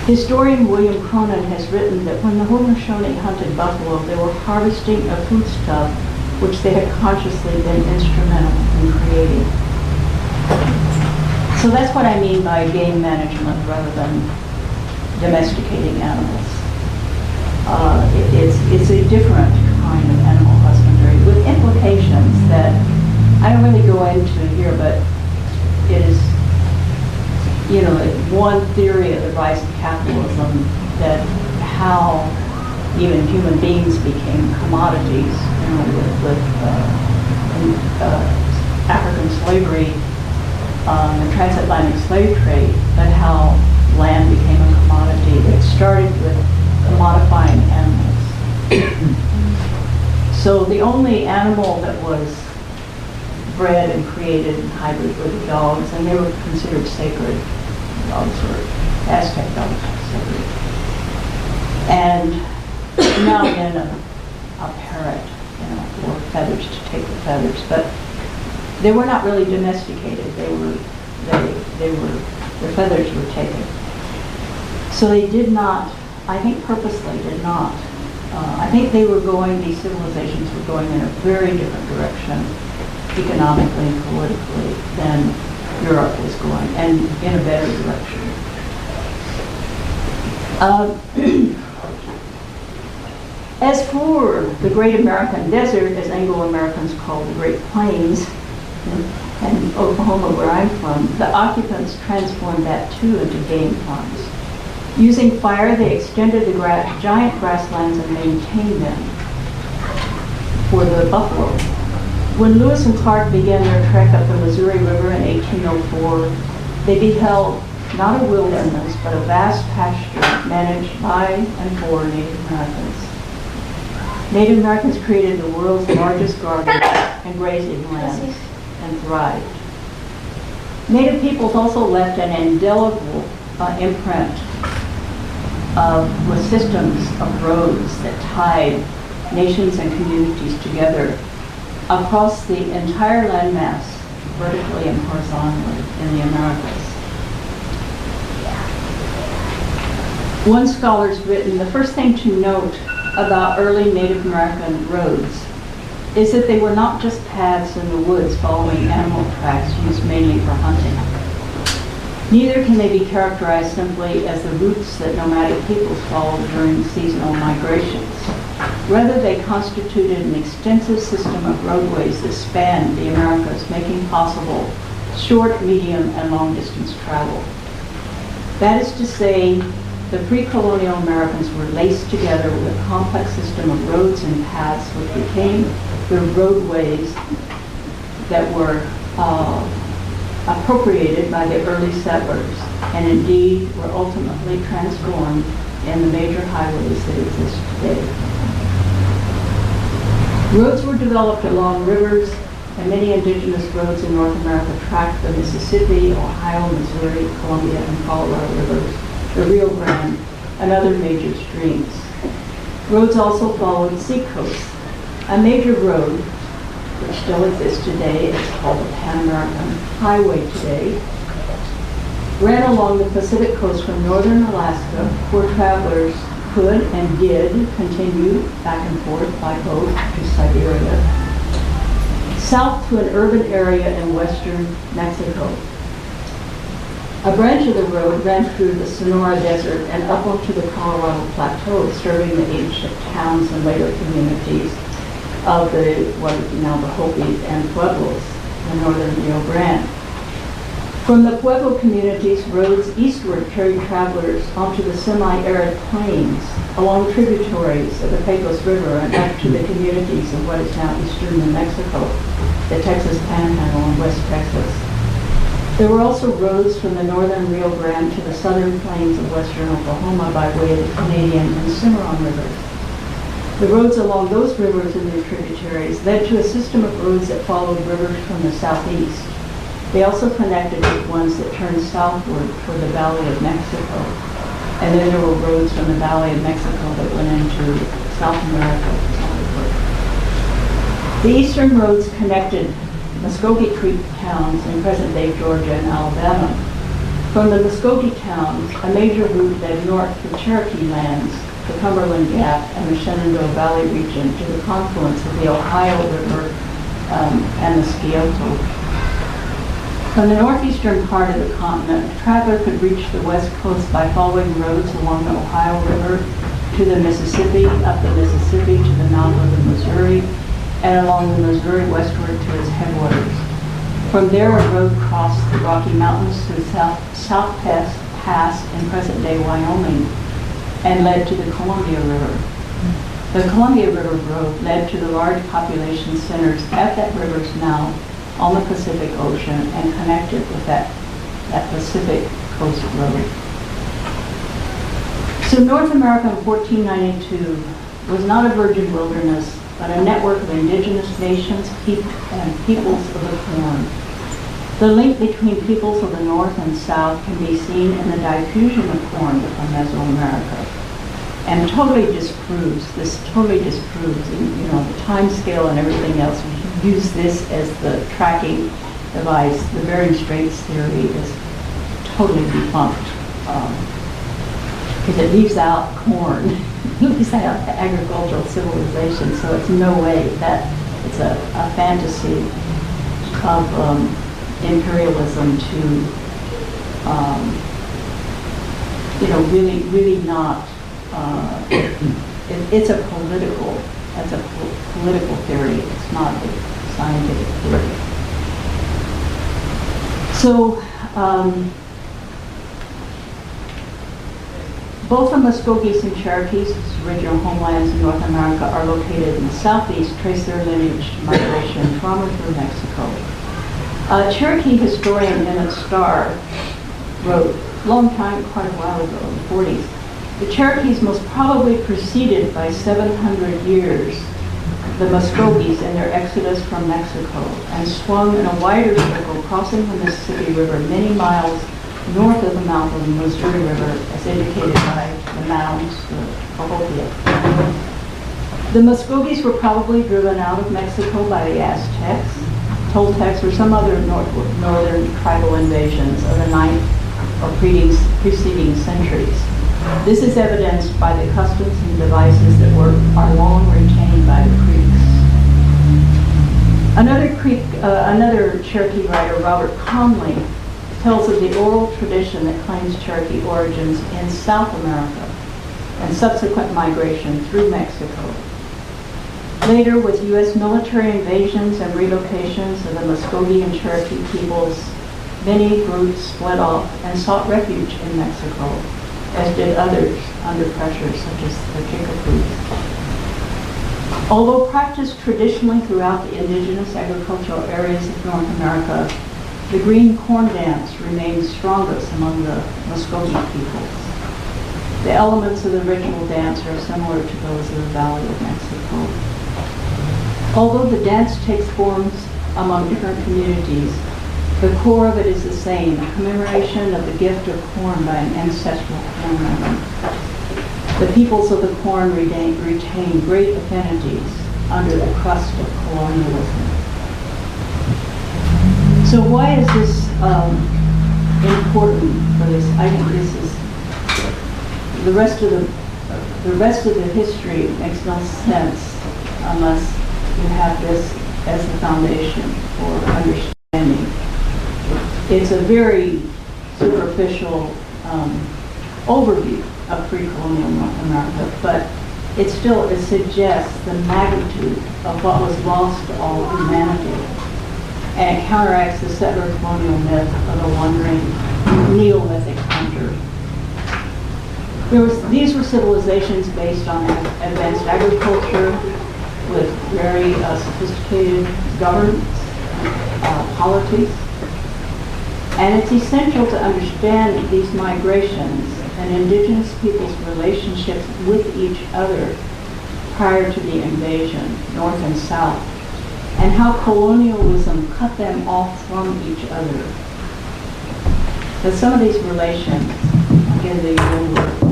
Historian William Cronin has written that when the Haudenosaunee hunted buffalo, they were harvesting a foodstuff which they had consciously been instrumental in creating. So that's what I mean by game management rather than domesticating animals. It's a different kind of animal husbandry with implications that I don't really go into here, but it is, you know, one theory of the rise of capitalism, that how even human beings became commodities, you know, with African slavery, the transatlantic slave trade, but how land became a commodity that started with commodifying animals. So the only animal that was bred and created in hybrid were the dogs, and they were considered sacred. Dogs were, Aztec dogs were sacred. And now and then a parrot, you know, or feathers to take the feathers, but they were not really domesticated. Their feathers were taken. So they did not, I think purposely did not. I think they were going, these civilizations were going in a very different direction, economically and politically, than Europe was going, and in a better direction. As for the Great American Desert, as Anglo-Americans call the Great Plains, and Oklahoma, where I'm from, the occupants transformed that too into game farms. Using fire, they extended the giant grasslands and maintained them for the buffalo. When Lewis and Clark began their trek up the Missouri River in 1804, they beheld not a wilderness, but a vast pasture managed by and for Native Americans. Native Americans created the world's largest gardens and grazing lands and thrived. Native peoples also left an indelible imprint with systems of roads that tied nations and communities together across the entire landmass, vertically and horizontally, in the Americas. One scholar's written, the first thing to note about early Native American roads is that they were not just paths in the woods following animal tracks used mainly for hunting. Neither can they be characterized simply as the routes that nomadic peoples followed during seasonal migrations. Rather, they constituted an extensive system of roadways that spanned the Americas, making possible short, medium, and long-distance travel. That is to say, the pre-colonial Americans were laced together with a complex system of roads and paths which became the roadways that were appropriated by the early settlers, and indeed were ultimately transformed in the major highways that exist today. Roads were developed along rivers, and many indigenous roads in North America tracked the Mississippi, Ohio, Missouri, Columbia, and Colorado rivers, the Rio Grande, and other major streams. Roads also followed seacoasts. A major road, which still exists today, it's called the Pan American Highway today, ran along the Pacific coast from northern Alaska, where travelers could and did continue back and forth by boat to Siberia, south to an urban area in western Mexico. A branch of the road ran through the Sonora Desert and up onto the Colorado Plateau, serving the ancient towns and later communities of what is now the Hopis and Pueblos. the northern Rio Grande. From the Pueblo communities, roads eastward carried travelers onto the semi-arid plains along tributaries of the Pecos River and up to the communities of what is now eastern New Mexico, the Texas Panhandle, and West Texas. There were also roads from the northern Rio Grande to the southern plains of western Oklahoma by way of the Canadian and Cimarron rivers. The roads along those rivers and their tributaries led to a system of roads that followed rivers from the southeast. They also connected with ones that turned southward toward the Valley of Mexico. And then there were roads from the Valley of Mexico that went into South America. The eastern roads connected Muskogee Creek towns in present-day Georgia and Alabama. From the Muskogee towns, a major route led north through Cherokee lands, the Cumberland Gap, and the Shenandoah Valley region to the confluence of the Ohio River and the Scioto. From the northeastern part of the continent, a traveler could reach the west coast by following roads along the Ohio River to the Mississippi, up the Mississippi to the mouth of the Missouri, and along the Missouri westward to its headwaters. From there, a road crossed the Rocky Mountains through South Pass in present-day Wyoming and led to the Columbia River. The Columbia River Road led to the large population centers at that river's mouth on the Pacific Ocean and connected with that Pacific Coast Road. So North America in 1492 was not a virgin wilderness, but a network of indigenous nations and peoples of the corn. The link between peoples of the North and South can be seen in the diffusion of corn from Mesoamerica, and totally disproves, the time scale and everything else. We use this as the tracking device. The Bering Straits theory is totally defunct because it leaves out corn, it leaves out agricultural civilization. So it's no way that it's a fantasy of imperialism to, really not. It's a political theory. It's not a scientific theory. So both the Muskogees and Cherokees, whose original homelands in North America are located in the southeast, trace their lineage to migration from or through Mexico. Cherokee historian Emmett Starr wrote a long time, quite a while ago, in the 40s, the Cherokees most probably preceded by 700 years the Muskogees in their exodus from Mexico and swung in a wider circle, crossing the Mississippi River many miles north of the mouth of the Missouri River, as indicated by the mounds, the Cahokia. The Muskogees were probably driven out of Mexico by the Aztecs, Toltecs, or some other northern tribal invasions of the 9th or preceding centuries. This is evidenced by the customs and devices that are long retained by the Creeks. Another Cherokee writer, Robert Conley, tells of the oral tradition that claims Cherokee origins in South America and subsequent migration through Mexico. Later, with U.S. military invasions and relocations of the Muskogee and Cherokee peoples, many groups split off and sought refuge in Mexico, as did others under pressure, such as the Chickapoos. Although practiced traditionally throughout the indigenous agricultural areas of North America, the green corn dance remains strongest among the Muskogee peoples. The elements of the ritual dance are similar to those of the Valley of Mexico. Although the dance takes forms among different communities, the core of it is the same, a commemoration of the gift of corn by an ancestral corn member. The peoples of the corn retain great affinities under the crust of colonialism. So why is this important for this? I think this is the rest of the history makes no sense unless you have this as the foundation for understanding. It's a very superficial overview of pre-colonial North America, but it suggests the magnitude of what was lost to all humanity and it counteracts the settler colonial myth of the wandering Neolithic hunter. These were civilizations based on advanced agriculture with very sophisticated governance, politics. And it's essential to understand these migrations and indigenous people's relationships with each other prior to the invasion, north and south, and how colonialism cut them off from each other. But some of these relations, again, the word,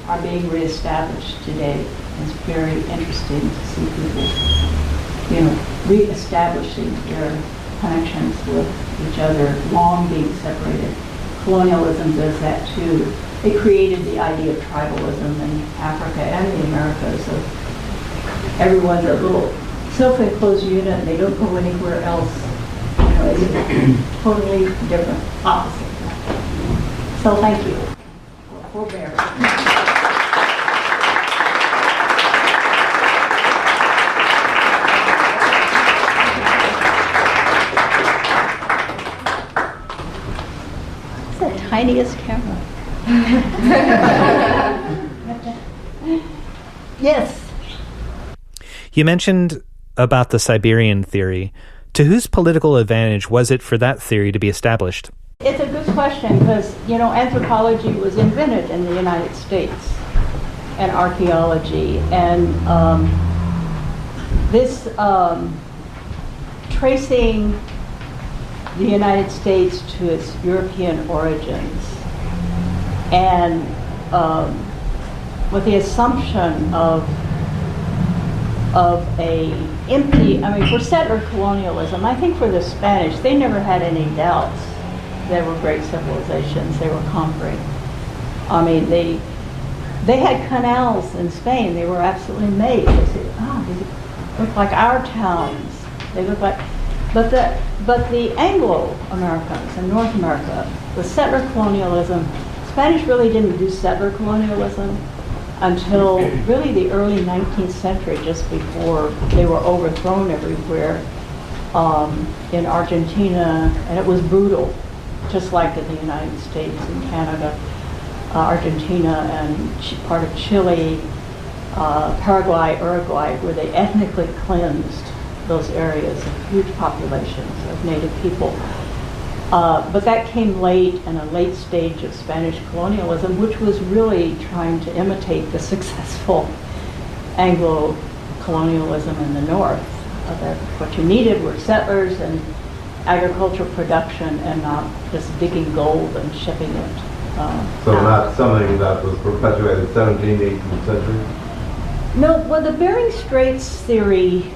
are being reestablished today. It's very interesting to see people, reestablishing their connections with each other, long being separated. Colonialism does that too. It created the idea of tribalism in Africa and the Americas. So everyone's a little self-enclosed unit and they don't go anywhere else. It's a totally different, opposite. So thank you for bearing. Tiniest camera. Yes. You mentioned about the Siberian theory. To whose political advantage was it for that theory to be established? It's a good question because, anthropology was invented in the United States and archaeology. And tracing the United States to its European origins, and with the assumption of for settler colonialism, I think for the Spanish, they never had any doubts they were great civilizations they were conquering. They had canals in Spain. They were absolutely made. They said, these look like our towns. They look like. But the Anglo-Americans in North America, the settler colonialism, Spanish really didn't do settler colonialism until really the early 19th century, just before they were overthrown everywhere in Argentina, and it was brutal, just like in the United States and Canada, Argentina and part of Chile, Paraguay, Uruguay, where they ethnically cleansed those areas of huge populations of native people. But that came late in a late stage of Spanish colonialism, which was really trying to imitate the successful Anglo-colonialism in the North. That what you needed were settlers and agricultural production and not just digging gold and shipping it. So not something that was perpetuated 17th, 18th century? No, well, the Bering Straits theory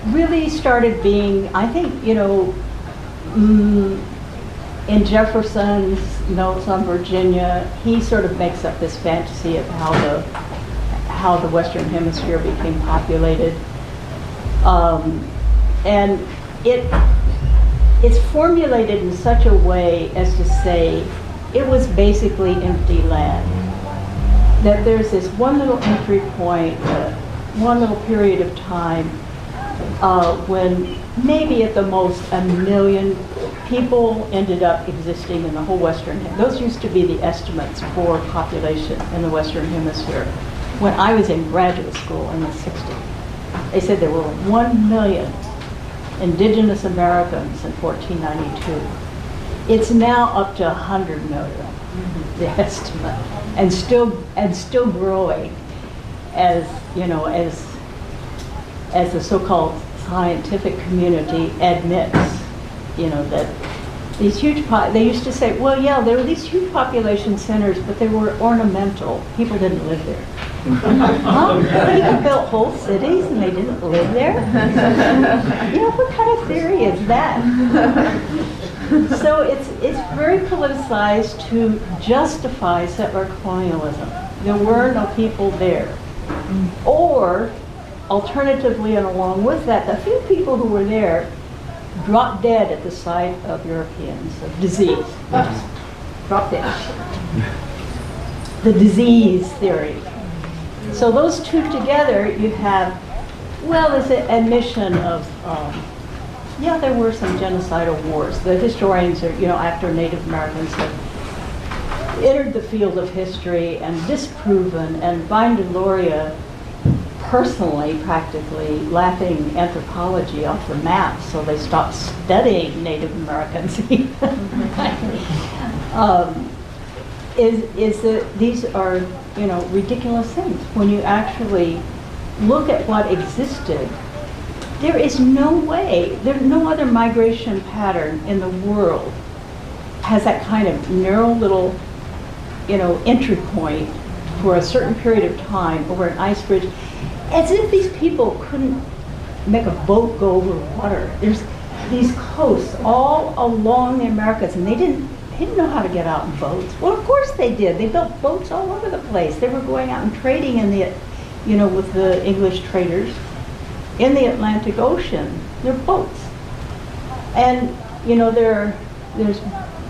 really started being, I think, in Jefferson's notes on Virginia, he sort of makes up this fantasy of how the Western Hemisphere became populated, and it's formulated in such a way as to say it was basically empty land. That there's this one little entry point, one little period of time when maybe at the most 1 million people ended up existing in the whole Western Hemisphere. Those used to be the estimates for population in the Western Hemisphere. When I was in graduate school in the 60s, they said there were 1 million indigenous Americans in 1492. It's now up to 100 million, the estimate. And still growing, as the so-called scientific community admits, that these huge they used to say, well, yeah, there were these huge population centers, but they were ornamental. People didn't live there. Huh? People built whole cities and they didn't live there. What kind of theory is that? So it's very politicized to justify settler colonialism. There were no people there. Or, alternatively and along with that, the few people who were there dropped dead at the sight of Europeans, of disease. Dropped dead. The disease theory. So those two together, you have Well, there's an admission of, yeah, there were some genocidal wars. The historians are, after Native Americans have entered the field of history and disproven, and Vine Deloria personally practically laughing anthropology off the map, so they stopped studying Native Americans. Is that these are, ridiculous things. When you actually look at what existed, there is no way, there's no other migration pattern in the world has that kind of narrow little, entry point for a certain period of time over an ice bridge, as if these people couldn't make a boat go over water. There's these coasts all along the Americas, and they didn't know how to get out in boats. Well, of course they did. They built boats all over the place. They were going out and trading in the, with the English traders in the Atlantic Ocean. They're boats. And, there's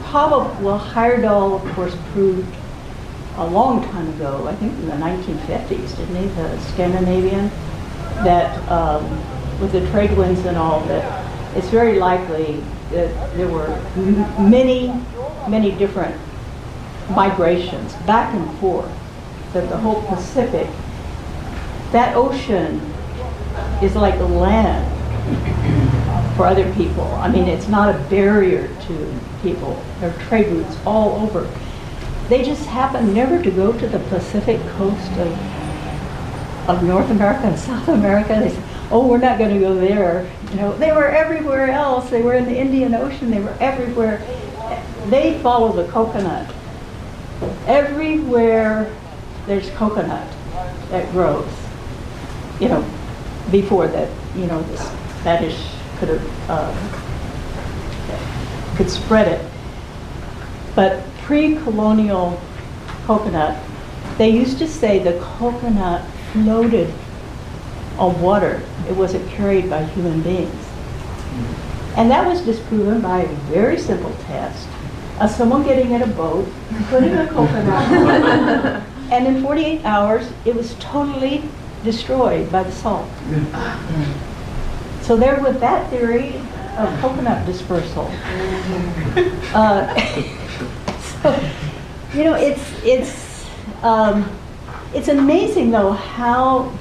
probably, well, Heyerdahl, of course, proved a long time ago, I think in the 1950s, didn't he, the Scandinavian, that with the trade winds and all, that it's very likely that there were many different migrations back and forth, that the whole Pacific, that ocean is like a land for other people. I mean, it's not a barrier to people. There are trade routes all over. They just happen never to go to the Pacific coast of North America and South America. They say, oh, we're not going to go there. They were everywhere else. They were in the Indian Ocean. They were everywhere. They follow the coconut. Everywhere there's coconut that grows, before that, the Spanish could spread it. But pre-colonial coconut, they used to say the coconut floated on water. It wasn't carried by human beings. And that was disproven by a very simple test of someone getting in a boat, putting a coconut on, and in 48 hours, it was totally destroyed by the salt. So there with that theory of coconut dispersal. It's amazing though how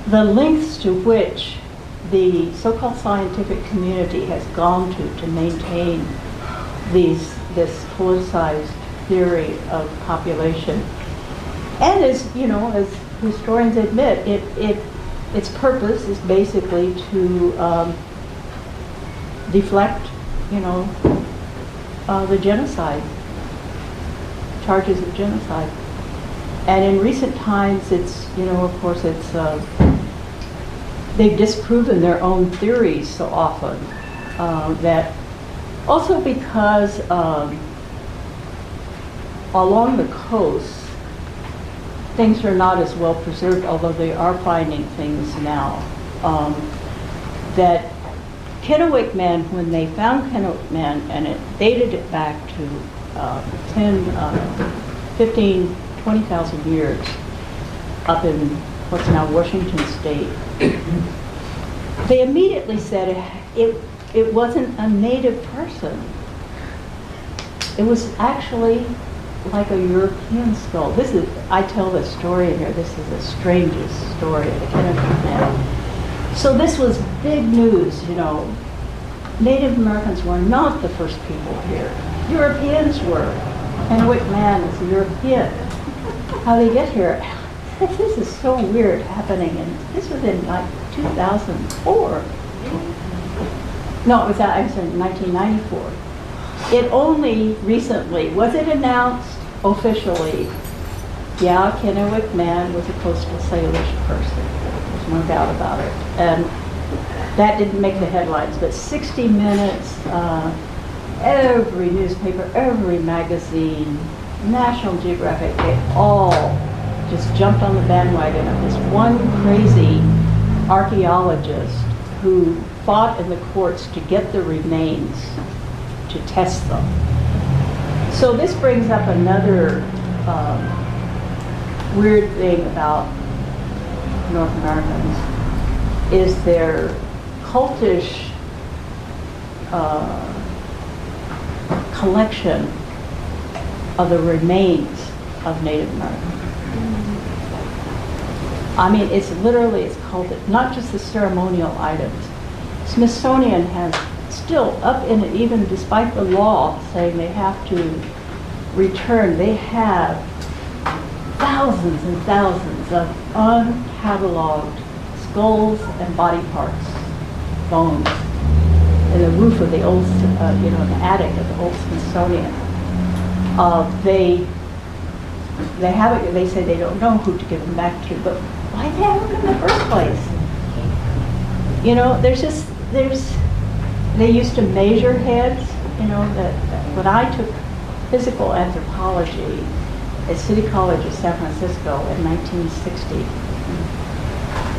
the lengths to which the so-called scientific community has gone to maintain this politicized theory of population. And as historians admit, its purpose is basically to deflect, the genocide, charges of genocide. And in recent times, it's, of course, they've disproven their own theories so often that also because along the coast, things are not as well preserved, although they are finding things now. That Kennewick Man, when they found Kennewick Man, and it dated it back to 15, 20,000 years up in what's now Washington State, they immediately said it wasn't a native person. It was actually like a European skull. I tell this story in here, this is the strangest story of the Kennewick Man. So this was big news, Native Americans were not the first people here. Europeans were. Kennewick Man is a European. How did he get here? This is so weird happening, and this was in like 2004. No, I was in 1994. It only recently, was it announced officially, yeah, Kennewick Man was a coastal Salish person. There's no doubt about it. And that didn't make the headlines, but 60 Minutes, every newspaper, every magazine, National Geographic, they all just jumped on the bandwagon of this one crazy archaeologist who fought in the courts to get the remains to test them. So this brings up another weird thing about North Americans is their cultish collection of the remains of Native Americans. I mean, it's cultish, not just the ceremonial items. Smithsonian has still up in it, even despite the law saying they have to return, they have thousands and thousands of uncatalogued skulls and body parts, bones, in the roof of the old, in the attic of the old Smithsonian. They have it. They say they don't know who to give them back to, but why they have them in the first place? They used to measure heads. That when I took physical anthropology at City College of San Francisco in 1960,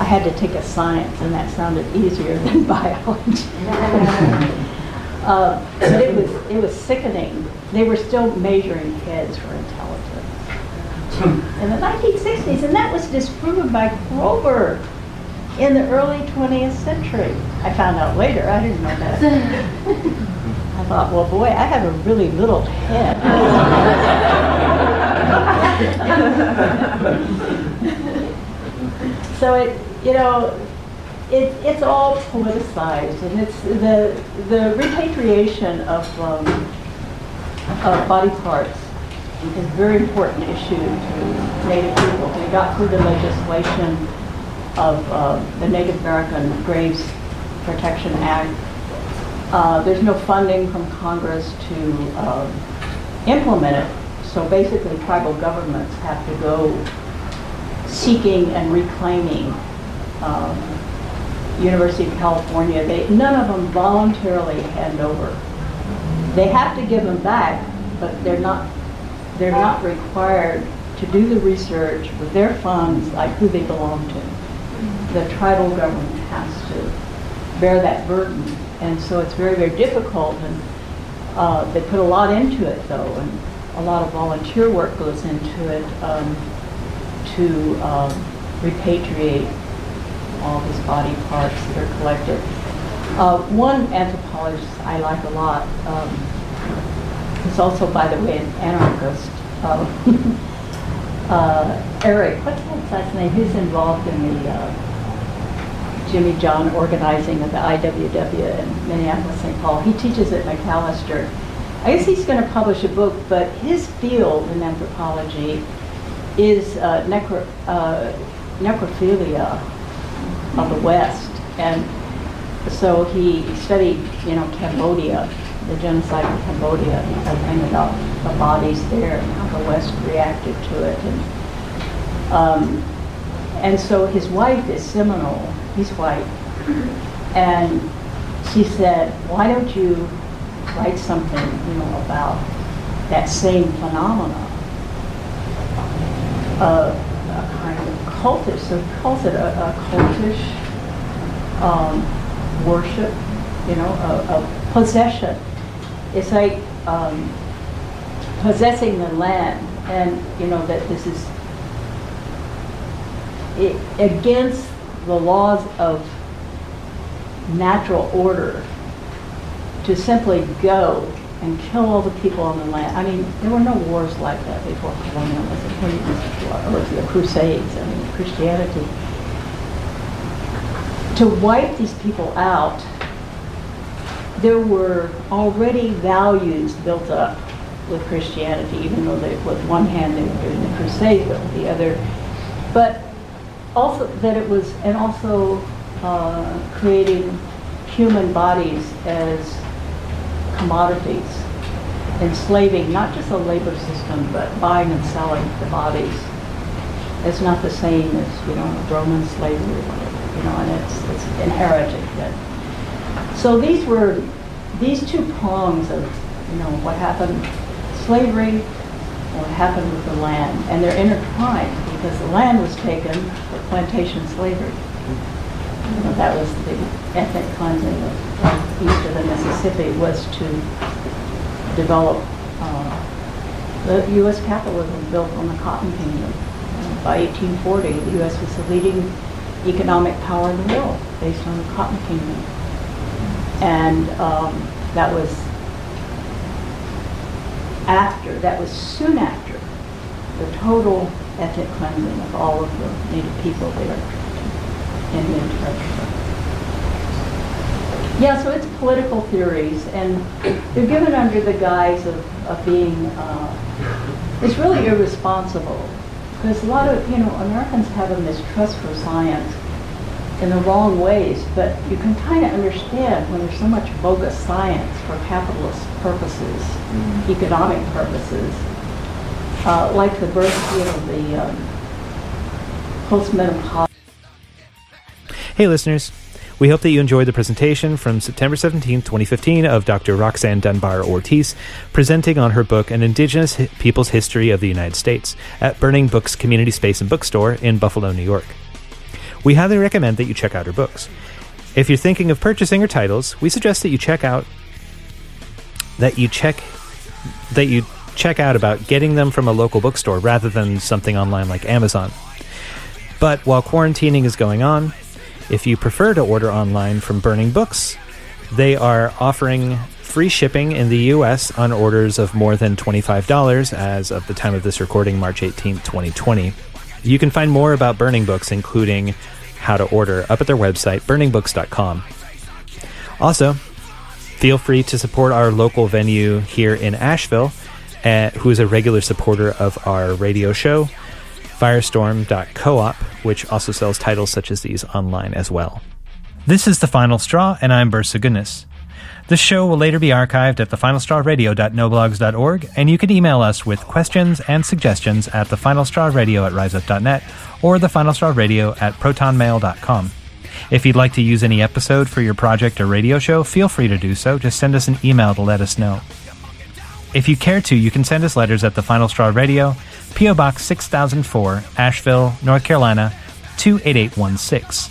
I had to take a science, and that sounded easier than biology. But it was sickening. They were still measuring heads for intelligence in the 1960s, and that was disproven by Grover in the early 20th century. I found out later. I didn't know that. I thought, well, boy, I have a really little head. So it's all politicized, and it's the repatriation of body parts is a very important issue to Native people. We got through the legislation of the Native American Graves Protection Act. There's no funding from Congress to implement it, so basically tribal governments have to go seeking and reclaiming. University of California, none of them voluntarily hand over. They have to give them back, but they're not required to do the research with their funds, like who they belong to. The tribal government has to bear that burden, and so it's very, very difficult, and they put a lot into it, though, and a lot of volunteer work goes into it to repatriate all these body parts that are collected. One anthropologist I like a lot is also, by the way, an anarchist. Eric, what's his last name? He's involved in the Jimmy John organizing of the IWW in Minneapolis, St. Paul. He teaches at Macalester. I guess he's going to publish a book, but his field in anthropology is necrophilia of the West, and so he studied, Cambodia, the genocide in Cambodia, and about the bodies there and how the West reacted to it, and so his wife is Seminole. He's white, and she said, "Why don't you write something, about that same phenomena?" A kind of cultish, so he calls it a cultish worship, a possession. It's like possessing the land, and that this is against the laws of natural order to simply go and kill all the people on the land. I mean, there were no wars like that before colonialism, or the Crusades, Christianity. To wipe these people out, there were already values built up with Christianity, even though with one hand they were doing the Crusades, but with the other. But also that it was, and also creating human bodies as commodities, enslaving not just a labor system, but buying and selling the bodies. It's not the same as Roman slavery, and it's inherited. So these two prongs of what happened, slavery, and what happened with the land, and they're intertwined because the land was taken for plantation slavery. That was the ethnic cleansing of east of the Mississippi, was to develop the U.S. capitalism built on the Cotton Kingdom. By 1840, the U.S. was the leading economic power in the world based on the Cotton Kingdom. And that was soon after the total ethnic cleansing of all of the Native people there in the Antarctica. Yeah, so it's political theories, and they're given under the guise of being, it's really irresponsible, because a lot of, Americans have a mistrust for science in the wrong ways, but you can kind of understand when there's so much bogus science for capitalist purposes, economic purposes, like the birth, the postmenopausal. Hey listeners, we hope that you enjoyed the presentation from September 17, 2015 of Dr. Roxanne Dunbar-Ortiz, presenting on her book An Indigenous People's History of the United States at Bering Books Community Space and Bookstore in Buffalo, New York. We highly recommend that you check out her books. If you're thinking of purchasing her titles, we suggest that you check out about getting them from a local bookstore rather than something online like Amazon. But while quarantining is going on, if you prefer to order online from Burning Books, they are offering free shipping in the U.S. on orders of more than $25 as of the time of this recording, March 18, 2020. You can find more about Burning Books, including how to order, up at their website, burningbooks.com. Also, feel free to support our local venue here in Asheville, who is a regular supporter of our radio show, Firestorm.coop, which also sells titles such as these online as well. This is The Final Straw, and I'm Bursa Goodness. This show will later be archived at thefinalstrawradio.noblogs.org, and you can email us with questions and suggestions at thefinalstrawradio@riseup.net or thefinalstrawradio@protonmail.com. If you'd like to use any episode for your project or radio show, feel free to do so. Just send us an email to let us know. If you care to, you can send us letters at The Final Straw Radio, P.O. Box 6004, Asheville, North Carolina, 28816.